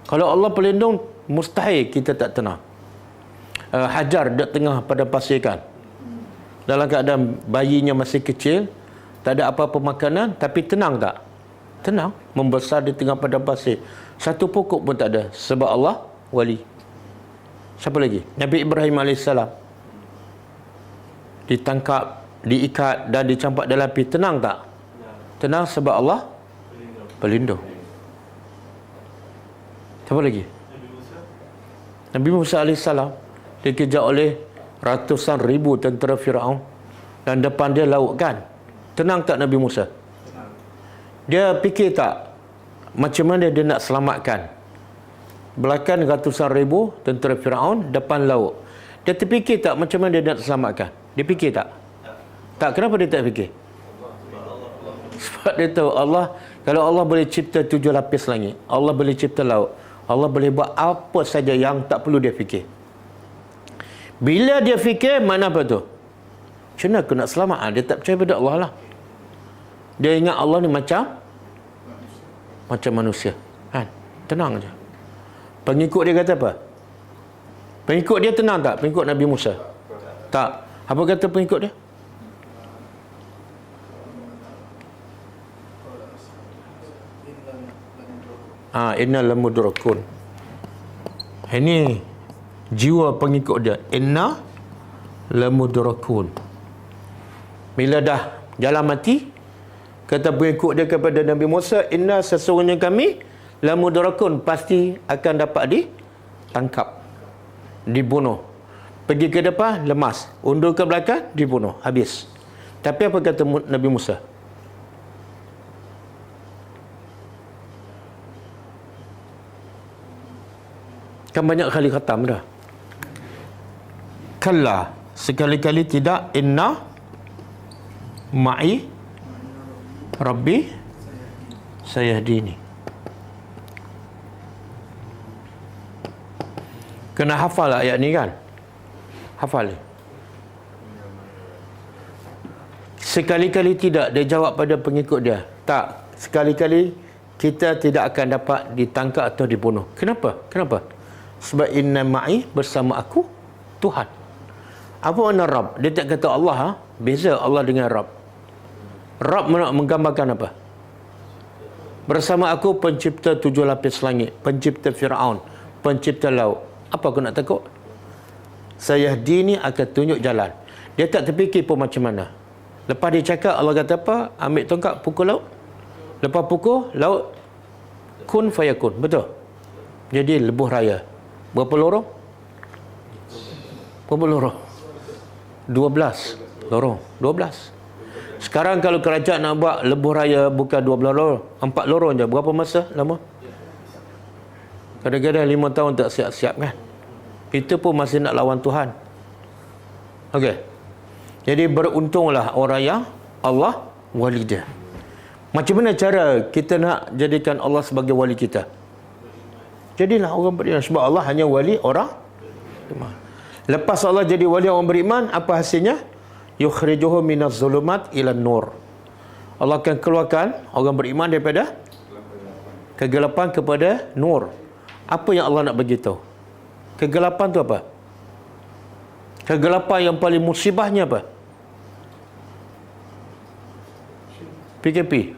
Kalau Allah pelindung, mustahil kita tak tenang. Hajar di tengah pada pasir kan, dalam keadaan bayinya masih kecil, tak ada apa-apa makanan, tapi tenang tak? Tenang. Membesar di tengah padang pasir. Satu pokok pun tak ada. Sebab Allah wali. Siapa lagi? Nabi Ibrahim AS ditangkap, diikat dan dicampak dalam api. Tenang tak? Tenang sebab Allah pelindung. Siapa lagi? Nabi Musa AS dikejar oleh ratusan ribu tentera Firaun dan depan dia laut kan. Tenang tak Nabi Musa? Dia fikir tak macam mana dia nak selamatkan belakang ratusan ribu tentera Firaun, depan laut? Dia terfikir tak macam mana dia nak selamatkan? Dia fikir tak? Tak. Kenapa dia tak fikir? Sebab dia tahu Allah, kalau Allah boleh cipta 7 lapis langit, Allah boleh cipta laut, Allah boleh buat apa saja yang tak perlu dia fikir. Bila dia fikir, mana apa tu? Macam mana aku nak selamat? Dia tak percaya pada Allah lah. Dia ingat Allah ni macam manusia kan? Tenang je. Pengikut dia kata apa? Pengikut dia tenang tak? Pengikut Nabi Musa? Tak. Apa kata pengikut dia? Inna lamudrakun. Ini jiwa pengikut dia. Inna lamudrakun. Bila dah jalan mati, kata pengikut dia kepada Nabi Musa, inna sesungguhnya kami lamudrakun, pasti akan dapat ditangkap. dibunuh. Pergi ke depan, lemas. Undur ke belakang, dibunuh. Habis. Tapi apa kata Nabi Musa? Kan banyak kali khatam dah. Kalla, sekali-kali tidak. Inna ma'i Rabbi sayahdini. Kena hafal ayat ni kan? Hafal. Sekali-kali tidak, dia jawab pada pengikut dia. Tak, sekali-kali kita tidak akan dapat ditangkap atau dibunuh. Kenapa? Kenapa? Sebab inna ma'i, bersama aku Tuhan. Apa makna Rabb? Dia tak kata Allah. Beza Allah dengan Rabb. Rabb menggambarkan apa? Bersama aku pencipta 7 lapis langit, pencipta Fir'aun, pencipta laut. Apa aku nak takut? Sayahdini, akan tunjuk jalan. Dia tak terfikir pun macam mana. Lepas dia cakap, Allah kata apa? Ambil tongkat, pukul laut. Lepas pukul, laut kun fayakun. Betul? Jadi lebuh raya. Berapa lorong? Berapa lorong? 12 lorong. 12. Sekarang kalau kerajaan nak buat lebuh raya bukan 12 lorong, 4 lorong je. Berapa masa lama? Kadang-kadang 5 tahun tak siap-siap kan. Kita pun masih nak lawan Tuhan. Okey. Jadi beruntunglah orang yang Allah wali dia. Macam mana cara kita nak jadikan Allah sebagai wali kita? Jadilah orang beriman. Sebab Allah hanya wali orang beriman. Lepas Allah jadi wali orang beriman, apa hasilnya? Yukhrijuhu minaz zulumat ila nur. Allah akan keluarkan orang beriman daripada kegelapan kepada nur. Apa yang Allah nak beritahu? Kegelapan tu apa? Kegelapan yang paling musibahnya apa? PKP.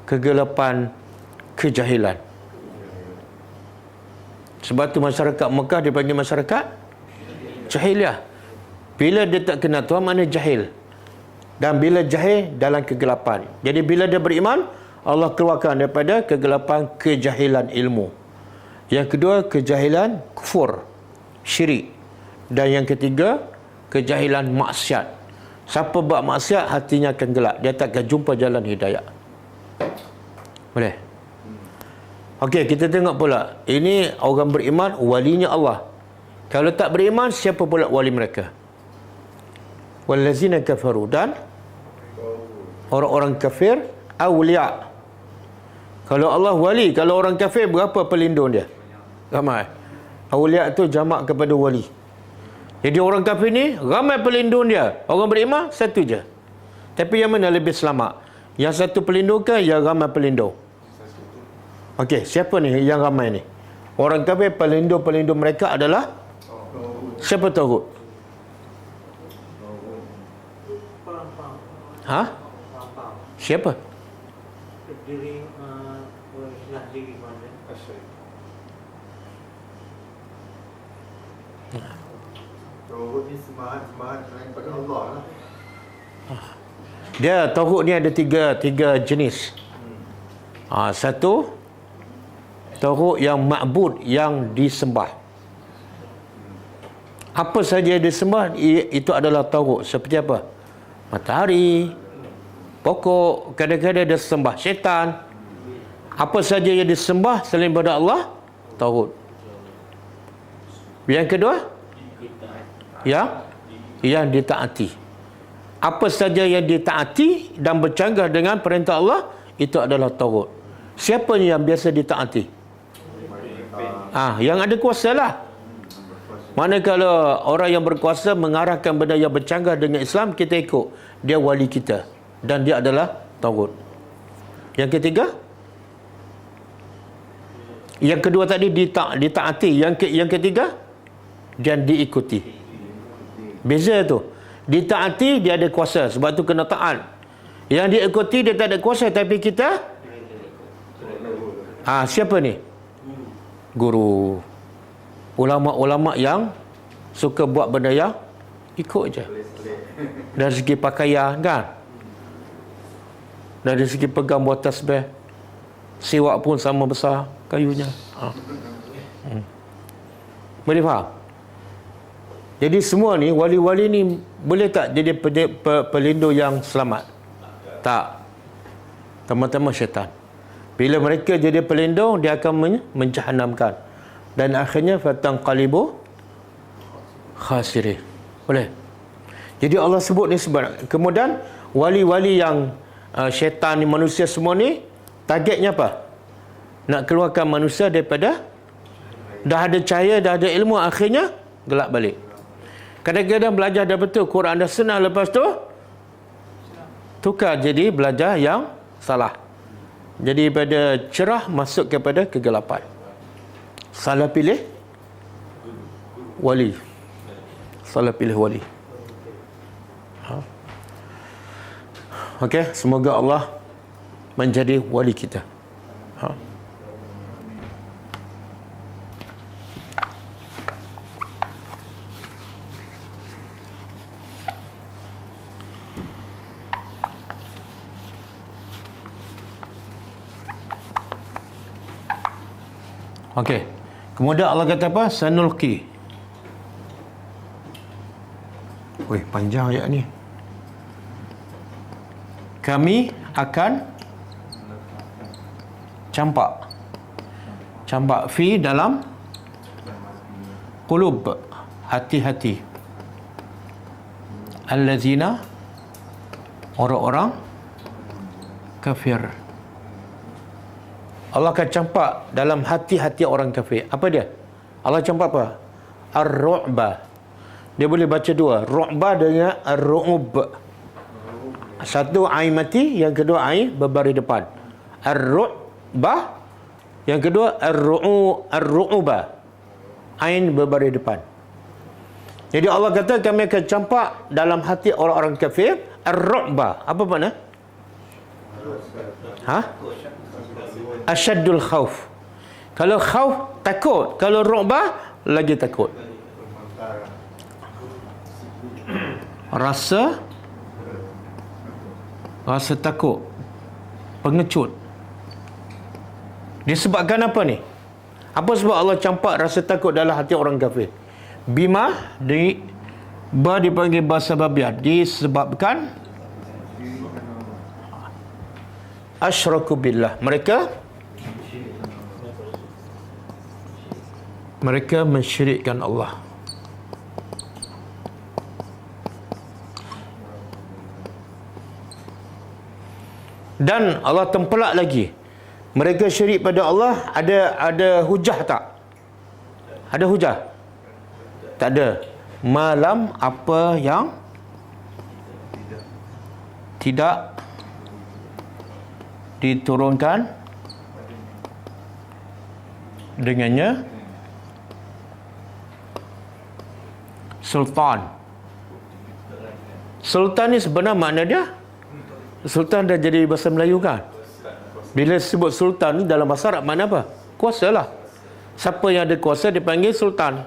Kegelapan kejahilan. Sebab tu masyarakat Mekah dipanggil masyarakat jahiliah. Bila dia tak kenal Tuhan, mana jahil. Dan bila jahil, dalam kegelapan. Jadi bila dia beriman, Allah keluarkan daripada kegelapan kejahilan ilmu. Yang kedua, kejahilan kufur, syirik. Dan yang ketiga, kejahilan maksiat. Siapa buat maksiat, hatinya akan gelap. Dia tak akan jumpa jalan hidayah. Boleh? Okey, kita tengok pula. Ini orang beriman, walinya Allah. Kalau tak beriman, siapa pula wali mereka? Wallazina kafaru. Dan orang-orang kafir, awliya. Kalau Allah wali, kalau orang kafir, berapa pelindung dia? Ramai. Awliya itu jamak kepada wali. Jadi orang kafir ni, ramai pelindung dia. Orang beriman, satu je. Tapi yang mana lebih selamat? Yang satu pelindung ke, yang ramai pelindung? Okey, siapa ni yang ramai ni? Orang kafir, pelindung-pelindung mereka adalah siapa tahu? Ha? Siapa? Diri bersilah diri pada Tauhid ni semangat daripada Allah lah. Dia tauhid ni ada tiga jenis. Satu, tauhid yang ma'bud, yang disembah. Apa saja yang disembah itu adalah tauhid. Seperti apa? Matahari, pokok, kadang-kadang dia sembah syaitan. Apa saja yang disembah selain daripada Allah, tauhid. Yang kedua, yang ditaati. Apa saja yang ditaati dan bercanggah dengan perintah Allah, itu adalah tauhid. Siapa ni yang biasa ditaati? Yang ada kuasa lah. Manakala orang yang berkuasa mengarahkan benda yang bercanggah dengan Islam, kita ikut. Dia wali kita. Dan dia adalah tauhid. Yang ketiga, yang kedua tadi ditaati. Yang ketiga, dan diikuti. Beza tu. Ditaati, dia ada kuasa. Sebab tu kena taat. Yang diikuti, dia tak ada kuasa. Tapi kita, siapa ni? Guru. Ulama-ulama yang suka buat benda yang ikut je. Dari segi pakaian kan, dari segi pegang buat tasbih, Siwak pun sama besar kayunya. Boleh faham? Jadi semua ni, wali-wali ni boleh tak jadi pelindung yang selamat? Tak. Teman-teman syaitan. Bila mereka jadi pelindung, dia akan menjahanamkan. Dan akhirnya fatanqalibu khasirin. Boleh? Jadi Allah sebut ni sebenarnya. Kemudian wali-wali yang syaitan ni, manusia semua ni, targetnya apa? Nak keluarkan manusia daripada, dah ada cahaya, dah ada ilmu, akhirnya gelap balik. Kadang-kadang belajar dah betul, Quran dah senang, lepas tu tukar jadi belajar yang salah. Jadi pada cerah masuk kepada kegelapan. Salah pilih wali. Salah pilih wali. Okey, semoga Allah menjadi wali kita. Okey. Kemudian Allah kata apa? Sanulqi. Weh, panjang ayat ni. Kami akan campak fi dalam qulub, hati-hati, allazina, orang-orang kafir. Allah akan campak dalam hati-hati orang kafir. Apa dia? Allah campak apa? Ar-ru'ba. Dia boleh baca dua, ru'ba dengan ar-ru'ub. Satu ain mati, yang kedua ain berbaris depan. Ar-ru'ba, yang kedua ar-ru'uba. Ain berbaris depan. Jadi Allah kata kami akan campak dalam hati orang-orang kafir ar-ru'ba. Apa makna? Asyaddul khauf. Kalau khauf takut, kalau ru'ba lagi takut. Rasa takut, pengecut. Disebabkan apa ni? Apa sebab Allah campak rasa takut dalam hati orang kafir? Bima dipanggil bahasa babiah, disebabkan asyraku billah. Mereka mensyirikkan Allah. Dan Allah tempelak lagi. Mereka syirik pada Allah, ada hujah tak? Ada hujah? Tak ada. Malam apa yang tidak diturunkan dengannya sultan. Sultan ni sebenarnya makna dia, sultan dah jadi bahasa Melayu kan? Bila sebut sultan ni dalam bahasa Arab makna apa? Kuasa lah. Siapa yang ada kuasa dipanggil sultan.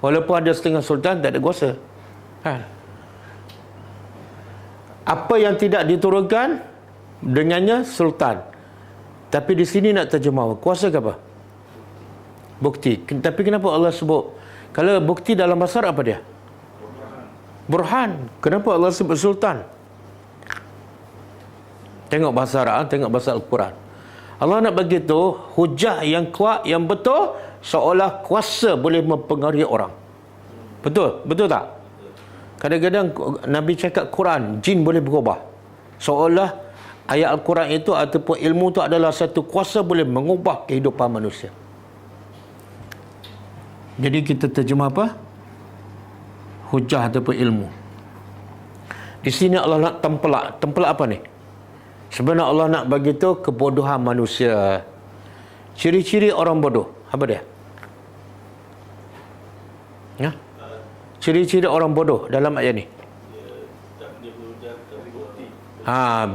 Walaupun ada setengah sultan tak ada kuasa. Apa yang tidak diturunkan dengannya sultan. Tapi di sini nak terjemah kuasa ke apa? Bukti. Tapi kenapa Allah sebut? Kalau bukti dalam bahasa Arab apa dia? Burhan. Kenapa Allah sebut sultan? Tengok bahasa Arab, tengok bahasa Al-Quran. Allah nak bagi tu hujah yang kuat, yang betul, seolah kuasa boleh mempengaruhi orang. Betul? Betul tak? Kadang-kadang Nabi cakap Quran, jin boleh berubah. Seolah ayat Al-Quran itu ataupun ilmu itu adalah satu kuasa boleh mengubah kehidupan manusia. Jadi kita terjemah apa? Hujah ataupun ilmu. Di sini Allah nak tempelak. Tempelak apa ni? Sebenarnya Allah nak bagi tu kebodohan manusia. Ciri-ciri orang bodoh. Apa dia? Ya? Ciri-ciri orang bodoh dalam ayat ni.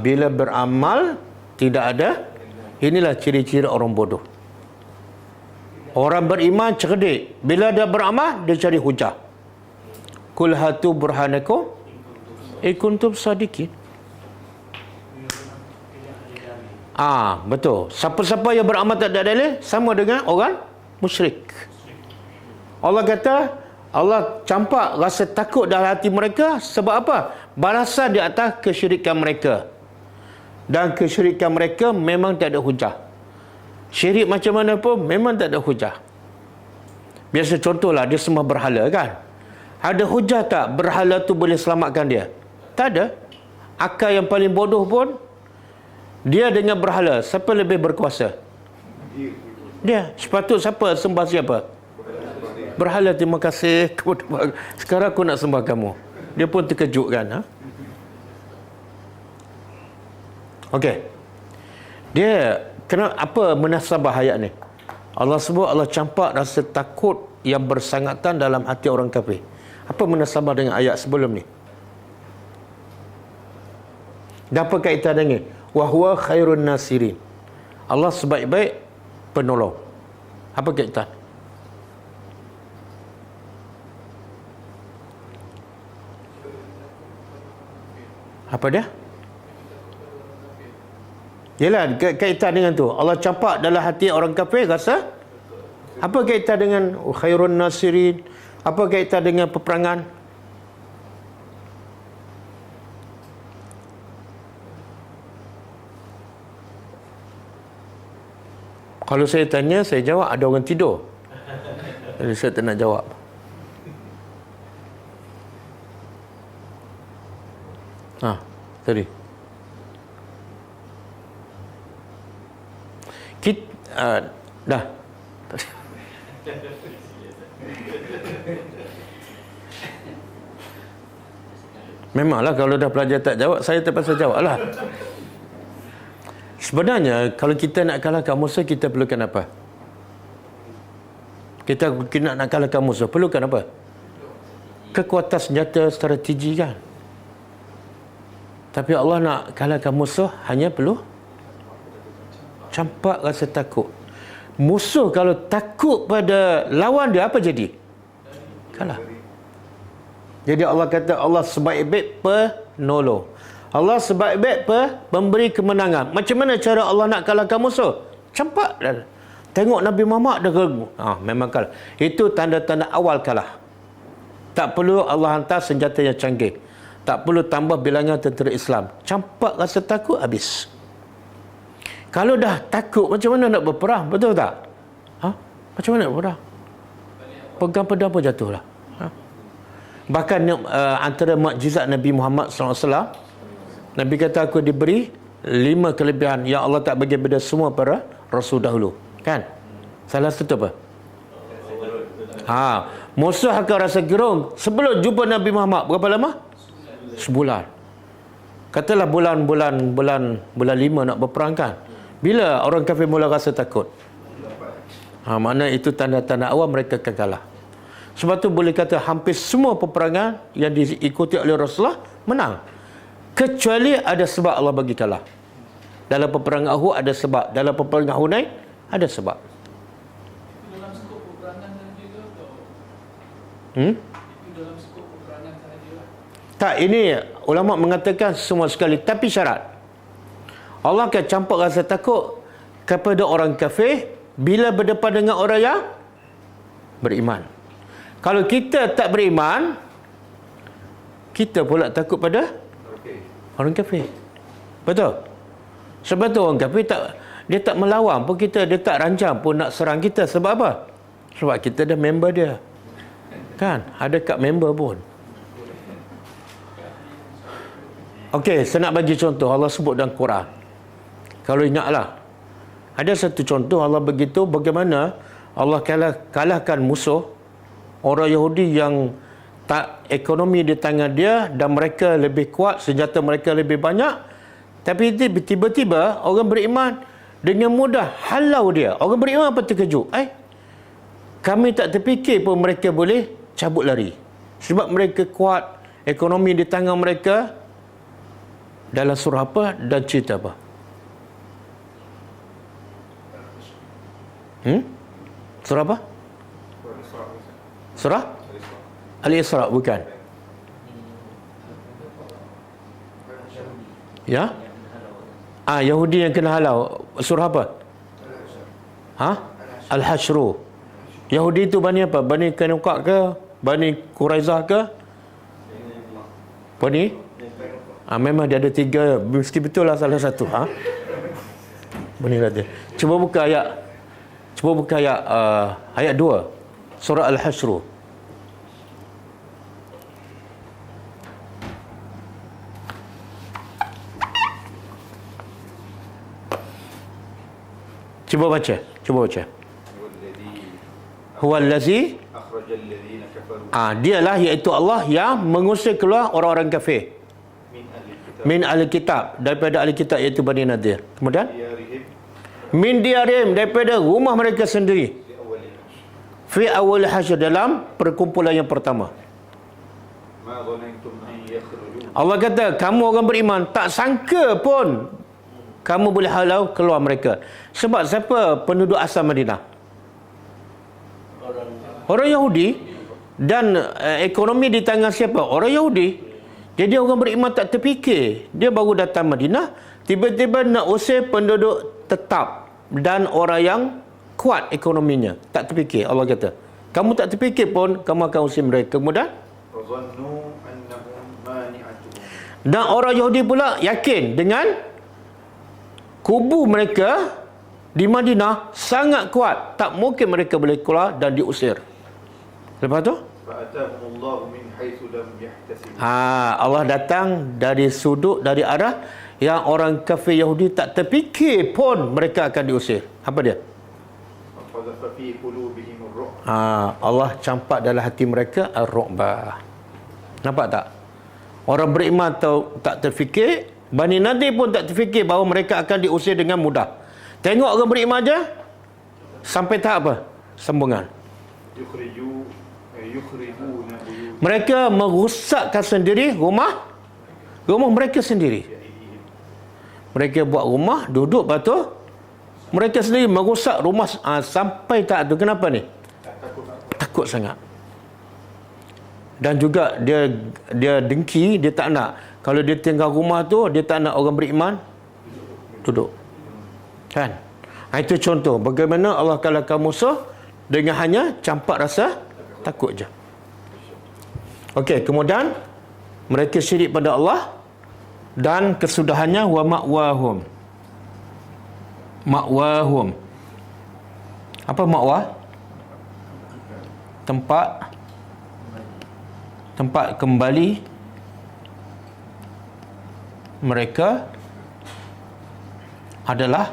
Bila beramal tidak ada. Inilah ciri-ciri orang bodoh. Orang beriman cerdik. Bila dia beramal, dia cari hujah. Kul hatu burhanakum in kuntum sadiqin. Betul. Siapa-siapa yang beramal tak ada dalil sama dengan orang musyrik. Allah kata, Allah campak rasa takut dalam hati mereka sebab apa? Balasan di atas kesyirikan mereka. Dan kesyirikan mereka memang tak ada hujah. Syirik macam mana pun memang tak ada hujah. Biasa contohlah dia sembah berhala kan. Ada hujah tak berhala tu boleh selamatkan dia? Tak ada. Akal yang paling bodoh pun dia dengan berhala, siapa lebih berkuasa? Dia. Sepatut siapa sembah siapa? Berhala. Terima kasih kepada sekarang aku nak sembah kamu. Dia pun terkejut kan. Okey. Dia kena apa munasabah ayat ni? Allah sebut Allah campak rasa takut yang bersangatan dalam hati orang kafir. Apa munasabah dengan ayat sebelum ni? Dan apa kaitan dengan wa huwa khairun nasirin? Allah sebaik-baik penolong. Apa kaitan? Apa dia? Yalah, kaitan dengan tu. Allah campak dalam hati orang kafir rasa. Apa kaitan dengan khairun nasirin? Apa kaitan dengan peperangan? Kalau saya tanya, saya jawab ada orang tidur. Jadi saya tak nak jawab. Tadi. Dah. Memanglah kalau dah pelajar tak jawab, saya terpaksa jawab lah. Sebenarnya kalau kita nak kalahkan musuh, kita perlukan apa? Kita nak kalahkan musuh, perlukan apa? Kekuatan senjata, strategi kan. Tapi Allah nak kalahkan musuh hanya perlu campak rasa takut. Musuh kalau takut pada lawan dia, apa jadi? Kalah. Jadi Allah kata Allah sebaik-baik penolong. Allah sebaik-baik pemberi kemenangan. Macam mana cara Allah nak kalahkan musuh? Campak dah. Tengok Nabi Muhammad dah gelgu. Memang kalah. Itu tanda-tanda awal kalah. Tak perlu Allah hantar senjata yang canggih. Tak perlu tambah bilangan tentera Islam. Campak rasa takut, habis. Kalau dah takut, macam mana nak berperang? Betul tak? Macam mana nak berperang? Pegang pedang pun jatuhlah. Bahkan antara mukjizat Nabi Muhammad SAW, Nabi kata aku diberi 5 kelebihan yang Allah tak bagi pada semua para rasul dahulu. Kan? Salah satu apa? Musuh akan rasa gerung sebelum jumpa Nabi Muhammad. Berapa lama? Sebulan. Katalah bulan 5 nak berperang kan. Bila orang kafir mula rasa takut? Mana itu tanda-tanda awal mereka akan kalah. Sebab tu boleh kata hampir semua peperangan yang diikuti oleh Rasulullah menang. Kecuali ada sebab Allah bagi kalah. Dalam peperangan Uhud ada sebab. Dalam peperangan Hunain ada sebab. Itu dalam skop peperangan sahaja ke atau? Itu dalam skop peperangan sahaja lah. Tak, ini ulama mengatakan semua sekali. Tapi syarat. Allah akan campak rasa takut kepada orang kafir bila berdepan dengan orang yang beriman. Kalau kita tak beriman, kita pula takut pada orang kafir. Betul? Sebab tu orang kafir dia tak melawan pun kita, dia tak rancang pun nak serang kita. Sebab apa? Sebab kita dah member dia. Kan? Ada kad member pun. Okey, saya nak bagi contoh. Allah sebut dalam Quran. Kalau ingatlah, ada satu contoh Allah begitu bagaimana Allah kalahkan musuh orang Yahudi yang tak ekonomi di tangan dia dan mereka lebih kuat, senjata mereka lebih banyak. Tapi tiba-tiba orang beriman dengan mudah halau dia. Orang beriman apa terkejut? Kami tak terfikir pun mereka boleh cabut lari. Sebab mereka kuat, ekonomi di tangan mereka. Dalam surah apa dan cerita apa? Surah apa? Surah Al-Isra, bukan? Ya? Yahudi yang kena halau. Surah apa? Al-Hasyru. Yahudi itu Bani apa? Bani Qainuqa ke? Bani Quraizah ke? Bani? Memang dia ada 3. Mesti betul lah salah satu. Bani Nadir. Cuba buka ayat. Ayat 2. Surah Al-Hasyru. Cuba baca. Huwallazi akhrajal ladzina kafaru dialah iaitu Allah yang mengusir keluar orang-orang kafir min ahli kitab, daripada ahli kitab iaitu Bani Nadir. Kemudian diyarihim min diarim, daripada rumah mereka sendiri, li awwalin fi awal hasyr, dalam perkumpulan yang pertama. ma dhanantum an yakhruju Allah kata, kamu orang beriman tak sangka pun kamu boleh halau keluar mereka. Sebab siapa penduduk asal Madinah? Orang Yahudi. Dan ekonomi di tangan siapa? Orang Yahudi. Jadi orang beriman tak terfikir. Dia baru datang Madinah, tiba-tiba nak usir penduduk tetap dan orang yang kuat ekonominya. Tak terfikir. Allah kata, kamu tak terfikir pun kamu akan usir mereka. Kemudian wa dhannu annahum mani'atuhum dan orang Yahudi pula yakin dengan kubu mereka di Madinah sangat kuat, tak mungkin mereka boleh keluar dan diusir. Lepas tu fa'atahumullahu min haitsu lam yahtasib Allah datang dari sudut, dari arah yang orang kafir Yahudi tak terfikir pun mereka akan diusir. Apa dia? wa qadhafa fi qulubihim ar-ru'b Allah campak dalam hati mereka ar-ru'bah. Nampak tak? Orang beriman tak terfikir, Bani Nadir pun tak terfikir bahawa mereka akan diusir dengan mudah. Tengok orang beriman je sampai tahap apa? Sambungan. yukhrijuna buyut Mereka merosakkan sendiri rumah mereka sendiri. Mereka buat rumah, duduk, lepas tu mereka sendiri merosak rumah sampai tahap tu. Kenapa ni? Takut sangat. Dan juga dia dengki, dia tak nak. Kalau dia tinggal rumah tu, dia tak nak orang beriman duduk. Kan? Itu contoh bagaimana Allah kalahkan musuh dengan hanya campak rasa takut je. Okey, kemudian mereka syirik pada Allah dan kesudahannya wa ma'wahum. Ma'wahum. Apa ma'wah? Tempat kembali mereka adalah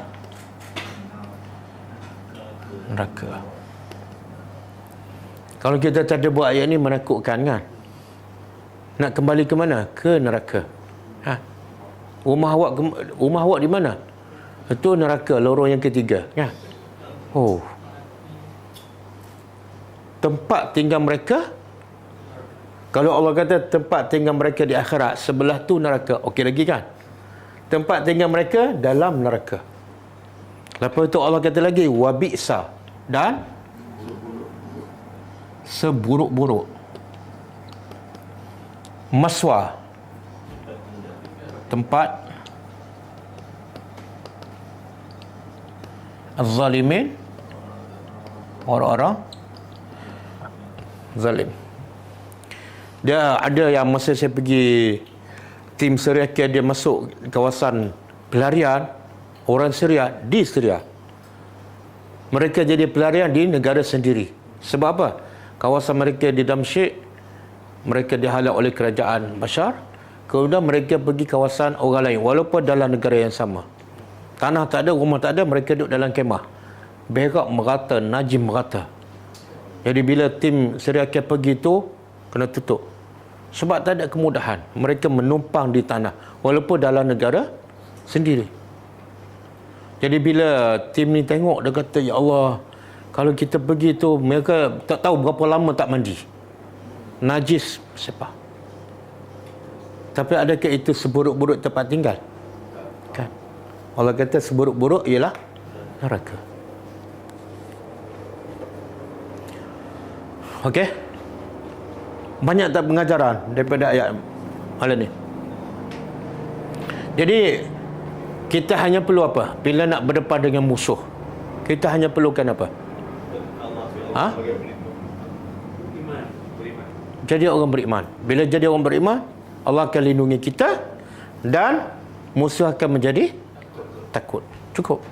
neraka. Kalau kita tak ada buat ayat ni menakutkan kan? Nak kembali ke mana? Ke neraka. Rumah awak di mana? Itu neraka, lorong yang ketiga, kan? Tempat tinggal mereka, kalau Allah kata tempat tinggal mereka di akhirat, sebelah tu neraka. Okey lagi kan? Tempat tinggal mereka dalam neraka. Lepas tu Allah kata lagi wabi'sa, dan seburuk-buruk maswa, tempat az-zalimin, orang-orang zalim. Dia ada yang masa saya pergi tim Syria, dia masuk kawasan pelarian orang Syria di Syria. Mereka jadi pelarian di negara sendiri. Sebab apa? Kawasan mereka di Damsyik, mereka dihalau oleh kerajaan Bashar. Kemudian mereka pergi kawasan orang lain walaupun dalam negara yang sama. Tanah tak ada, rumah tak ada, mereka duduk dalam kemah. Berak merata, najim merata. Jadi bila tim Syria pergi tu, kena tutup. Sebab tak ada kemudahan. Mereka menumpang di tanah walaupun dalam negara sendiri. Jadi bila tim ni tengok, dia kata, ya Allah, kalau kita pergi tu, mereka tak tahu berapa lama tak mandi. Najis sepah. Tapi adakah itu seburuk-buruk tempat tinggal? Kan? Allah kata seburuk-buruk ialah neraka. Okey? Banyak tak pengajaran daripada ayat malam ni? Jadi Kita hanya perlu apa? Bila nak berdepan dengan musuh, kita hanya perlukan apa? Ha? Iman. Jadi orang beriman. Bila jadi orang beriman, Allah akan lindungi kita dan musuh akan menjadi takut. Cukup.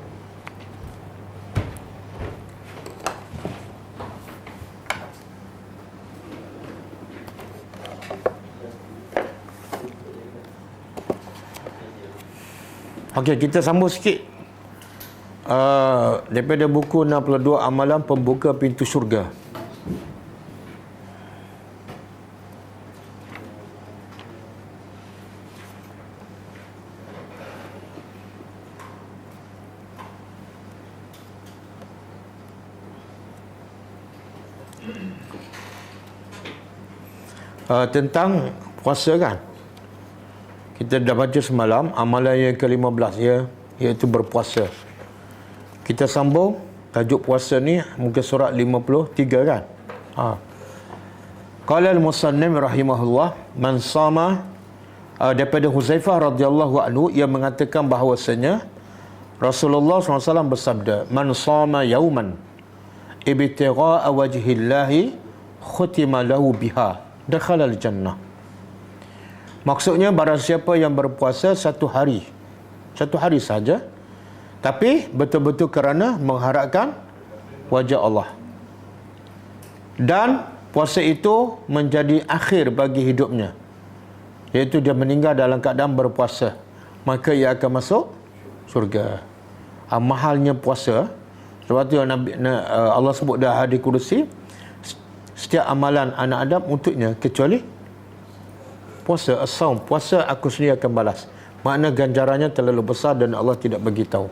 Okey, kita sambung sikit. Daripada buku 62 Amalan Pembuka Pintu Syurga. Tentang puasa kan. Kita dah baca semalam amalan yang ke-15 ya, iaitu berpuasa. Kita sambung tajuk puasa ni muka surat 53 kan. Qala al-musannif rahimahullah man sama, daripada Huzaifah radhiyallahu anhu yang mengatakan bahawasanya Rasulullah SAW bersabda, man sama yauman ibtigha'a wajhillahi khutima lahu biha dakhala al-jannah. Maksudnya barang siapa yang berpuasa satu hari saja, tapi betul-betul kerana mengharapkan wajah Allah, dan puasa itu menjadi akhir bagi hidupnya, iaitu dia meninggal dalam keadaan berpuasa, maka ia akan masuk syurga. Mahalnya puasa, sebab tu Allah sebut dah hadis kursi, setiap amalan anak Adam untuknya kecuali puasa. As-saum, puasa aku sendiri akan balas. Makna ganjarannya terlalu besar dan Allah tidak bagi tahu.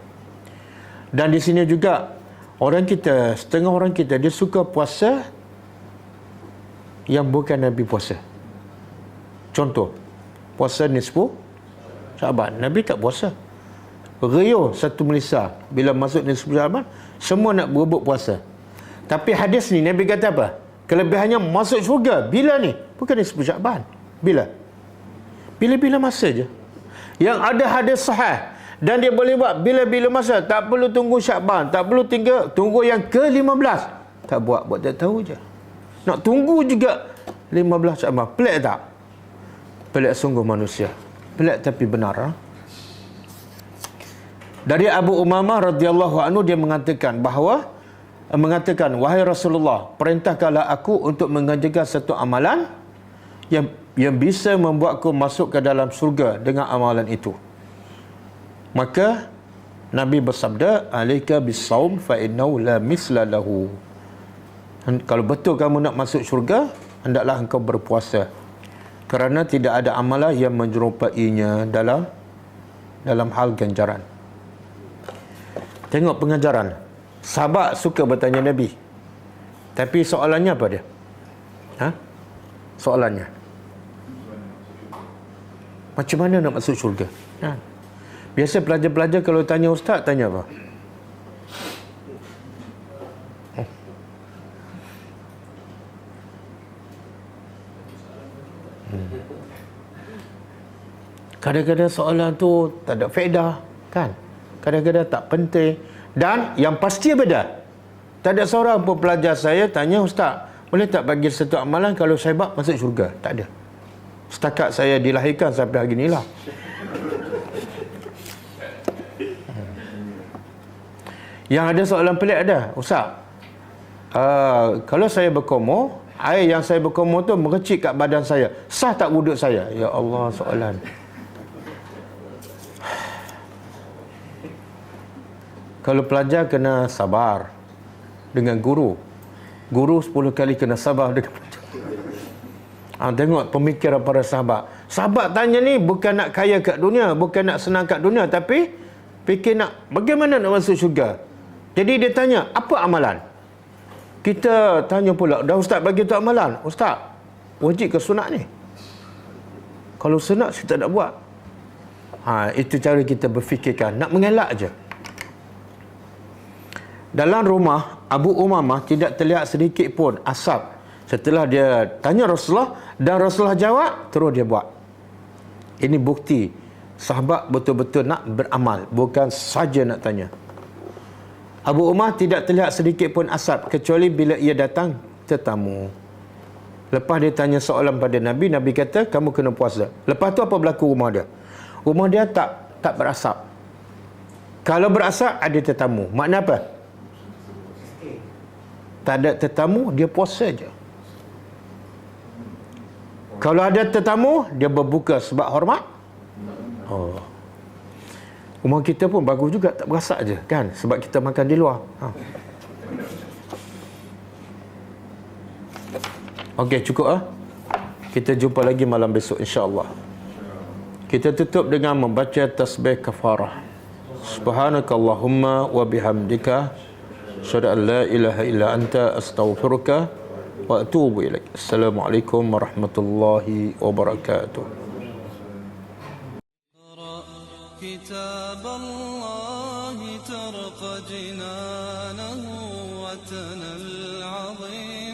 Dan di sini juga setengah orang kita dia suka puasa yang bukan Nabi puasa. Contoh, puasa nisfu Syaban, Nabi tak puasa. Rio satu Melissa bila masuk nisfu Syaban, semua nak berebut puasa. Tapi hadis ni Nabi kata apa? Kelebihannya masuk syurga bila ni? Bukan nisfu Syaban. Bila-bila masa je. Yang ada hadis sahih dan dia boleh buat bila-bila masa, tak perlu tunggu Syaban, tak perlu tunggu yang ke-15. Tak buat tak tahu je. Nak tunggu juga 15 Syaban. Pelik tak? Pelik sungguh manusia. Pelik tapi benar. Dari Abu Umamah radhiyallahu anhu dia mengatakan wahai Rasulullah, perintahkanlah aku untuk mengerjakan satu amalan yang bisa membuatku masuk ke dalam surga dengan amalan itu. Maka Nabi bersabda, alaika bis-saum fa innahu la misla lahu. Kalau betul kamu nak masuk syurga, hendaklah engkau berpuasa, kerana tidak ada amalan yang menyerumpainya dalam hal ganjaran. Tengok pengajaran. Sahabat suka bertanya Nabi, tapi soalannya apa dia? Soalannya, macam mana nak masuk syurga? Biasa pelajar-pelajar kalau tanya ustaz, tanya apa? Kadang-kadang soalan tu tak ada faedah kan? Kadang-kadang tak penting. Dan yang pasti beda. Tak ada seorang pun pelajar saya tanya, ustaz, boleh tak bagi satu amalan kalau saya buat masuk syurga? Tak ada. Setakat saya dilahirkan sampai hari inilah. Yang ada soalan pelik ada, ustaz, kalau saya berkumur, air yang saya berkumur tu merecik kat badan saya, sah tak wuduk saya? Ya Allah, soalan. Kalau pelajar kena sabar dengan guru 10 kali kena sabar dengan pelajar. Tengok pemikiran para sahabat. Sahabat tanya ni bukan nak kaya kat dunia, bukan nak senang kat dunia, tapi fikir nak bagaimana nak masuk syurga. Jadi dia tanya, apa amalan? Kita tanya pula, dah ustaz bagi tu amalan. Ustaz, wajib ke sunat ni? Kalau sunat kita tak buat. Itu cara kita berfikirkan, nak mengelak je. Dalam rumah Abu Umamah tidak terlihat sedikit pun asap. Setelah dia tanya Rasulullah dan Rasulullah jawab, terus dia buat. Ini bukti Sahabat betul-betul nak beramal, bukan saja nak tanya. Abu Umar tidak terlihat sedikit pun asap kecuali bila ia datang tetamu. Lepas dia tanya soalan pada Nabi, Nabi kata, kamu kena puasa. Lepas tu apa berlaku rumah dia? Rumah dia tak berasap. Kalau berasap, ada tetamu. Makna apa? Tak ada tetamu, dia puasa je. Kalau ada tetamu, dia berbuka sebab hormat. Oh. Rumah kita pun bagus juga, tak berasak je kan, sebab kita makan di luar. Okey, cukup Kita jumpa lagi malam besok insya-Allah. Kita tutup dengan membaca tasbih kafarah. Subhanakallahumma wa bihamdika asyhadu an la ilaha illa anta astaghfiruka wa atubu ilaik. Assalamualaikum warahmatullahi wabarakatuh. كتاب الله ترق جنانه وتنى العظيم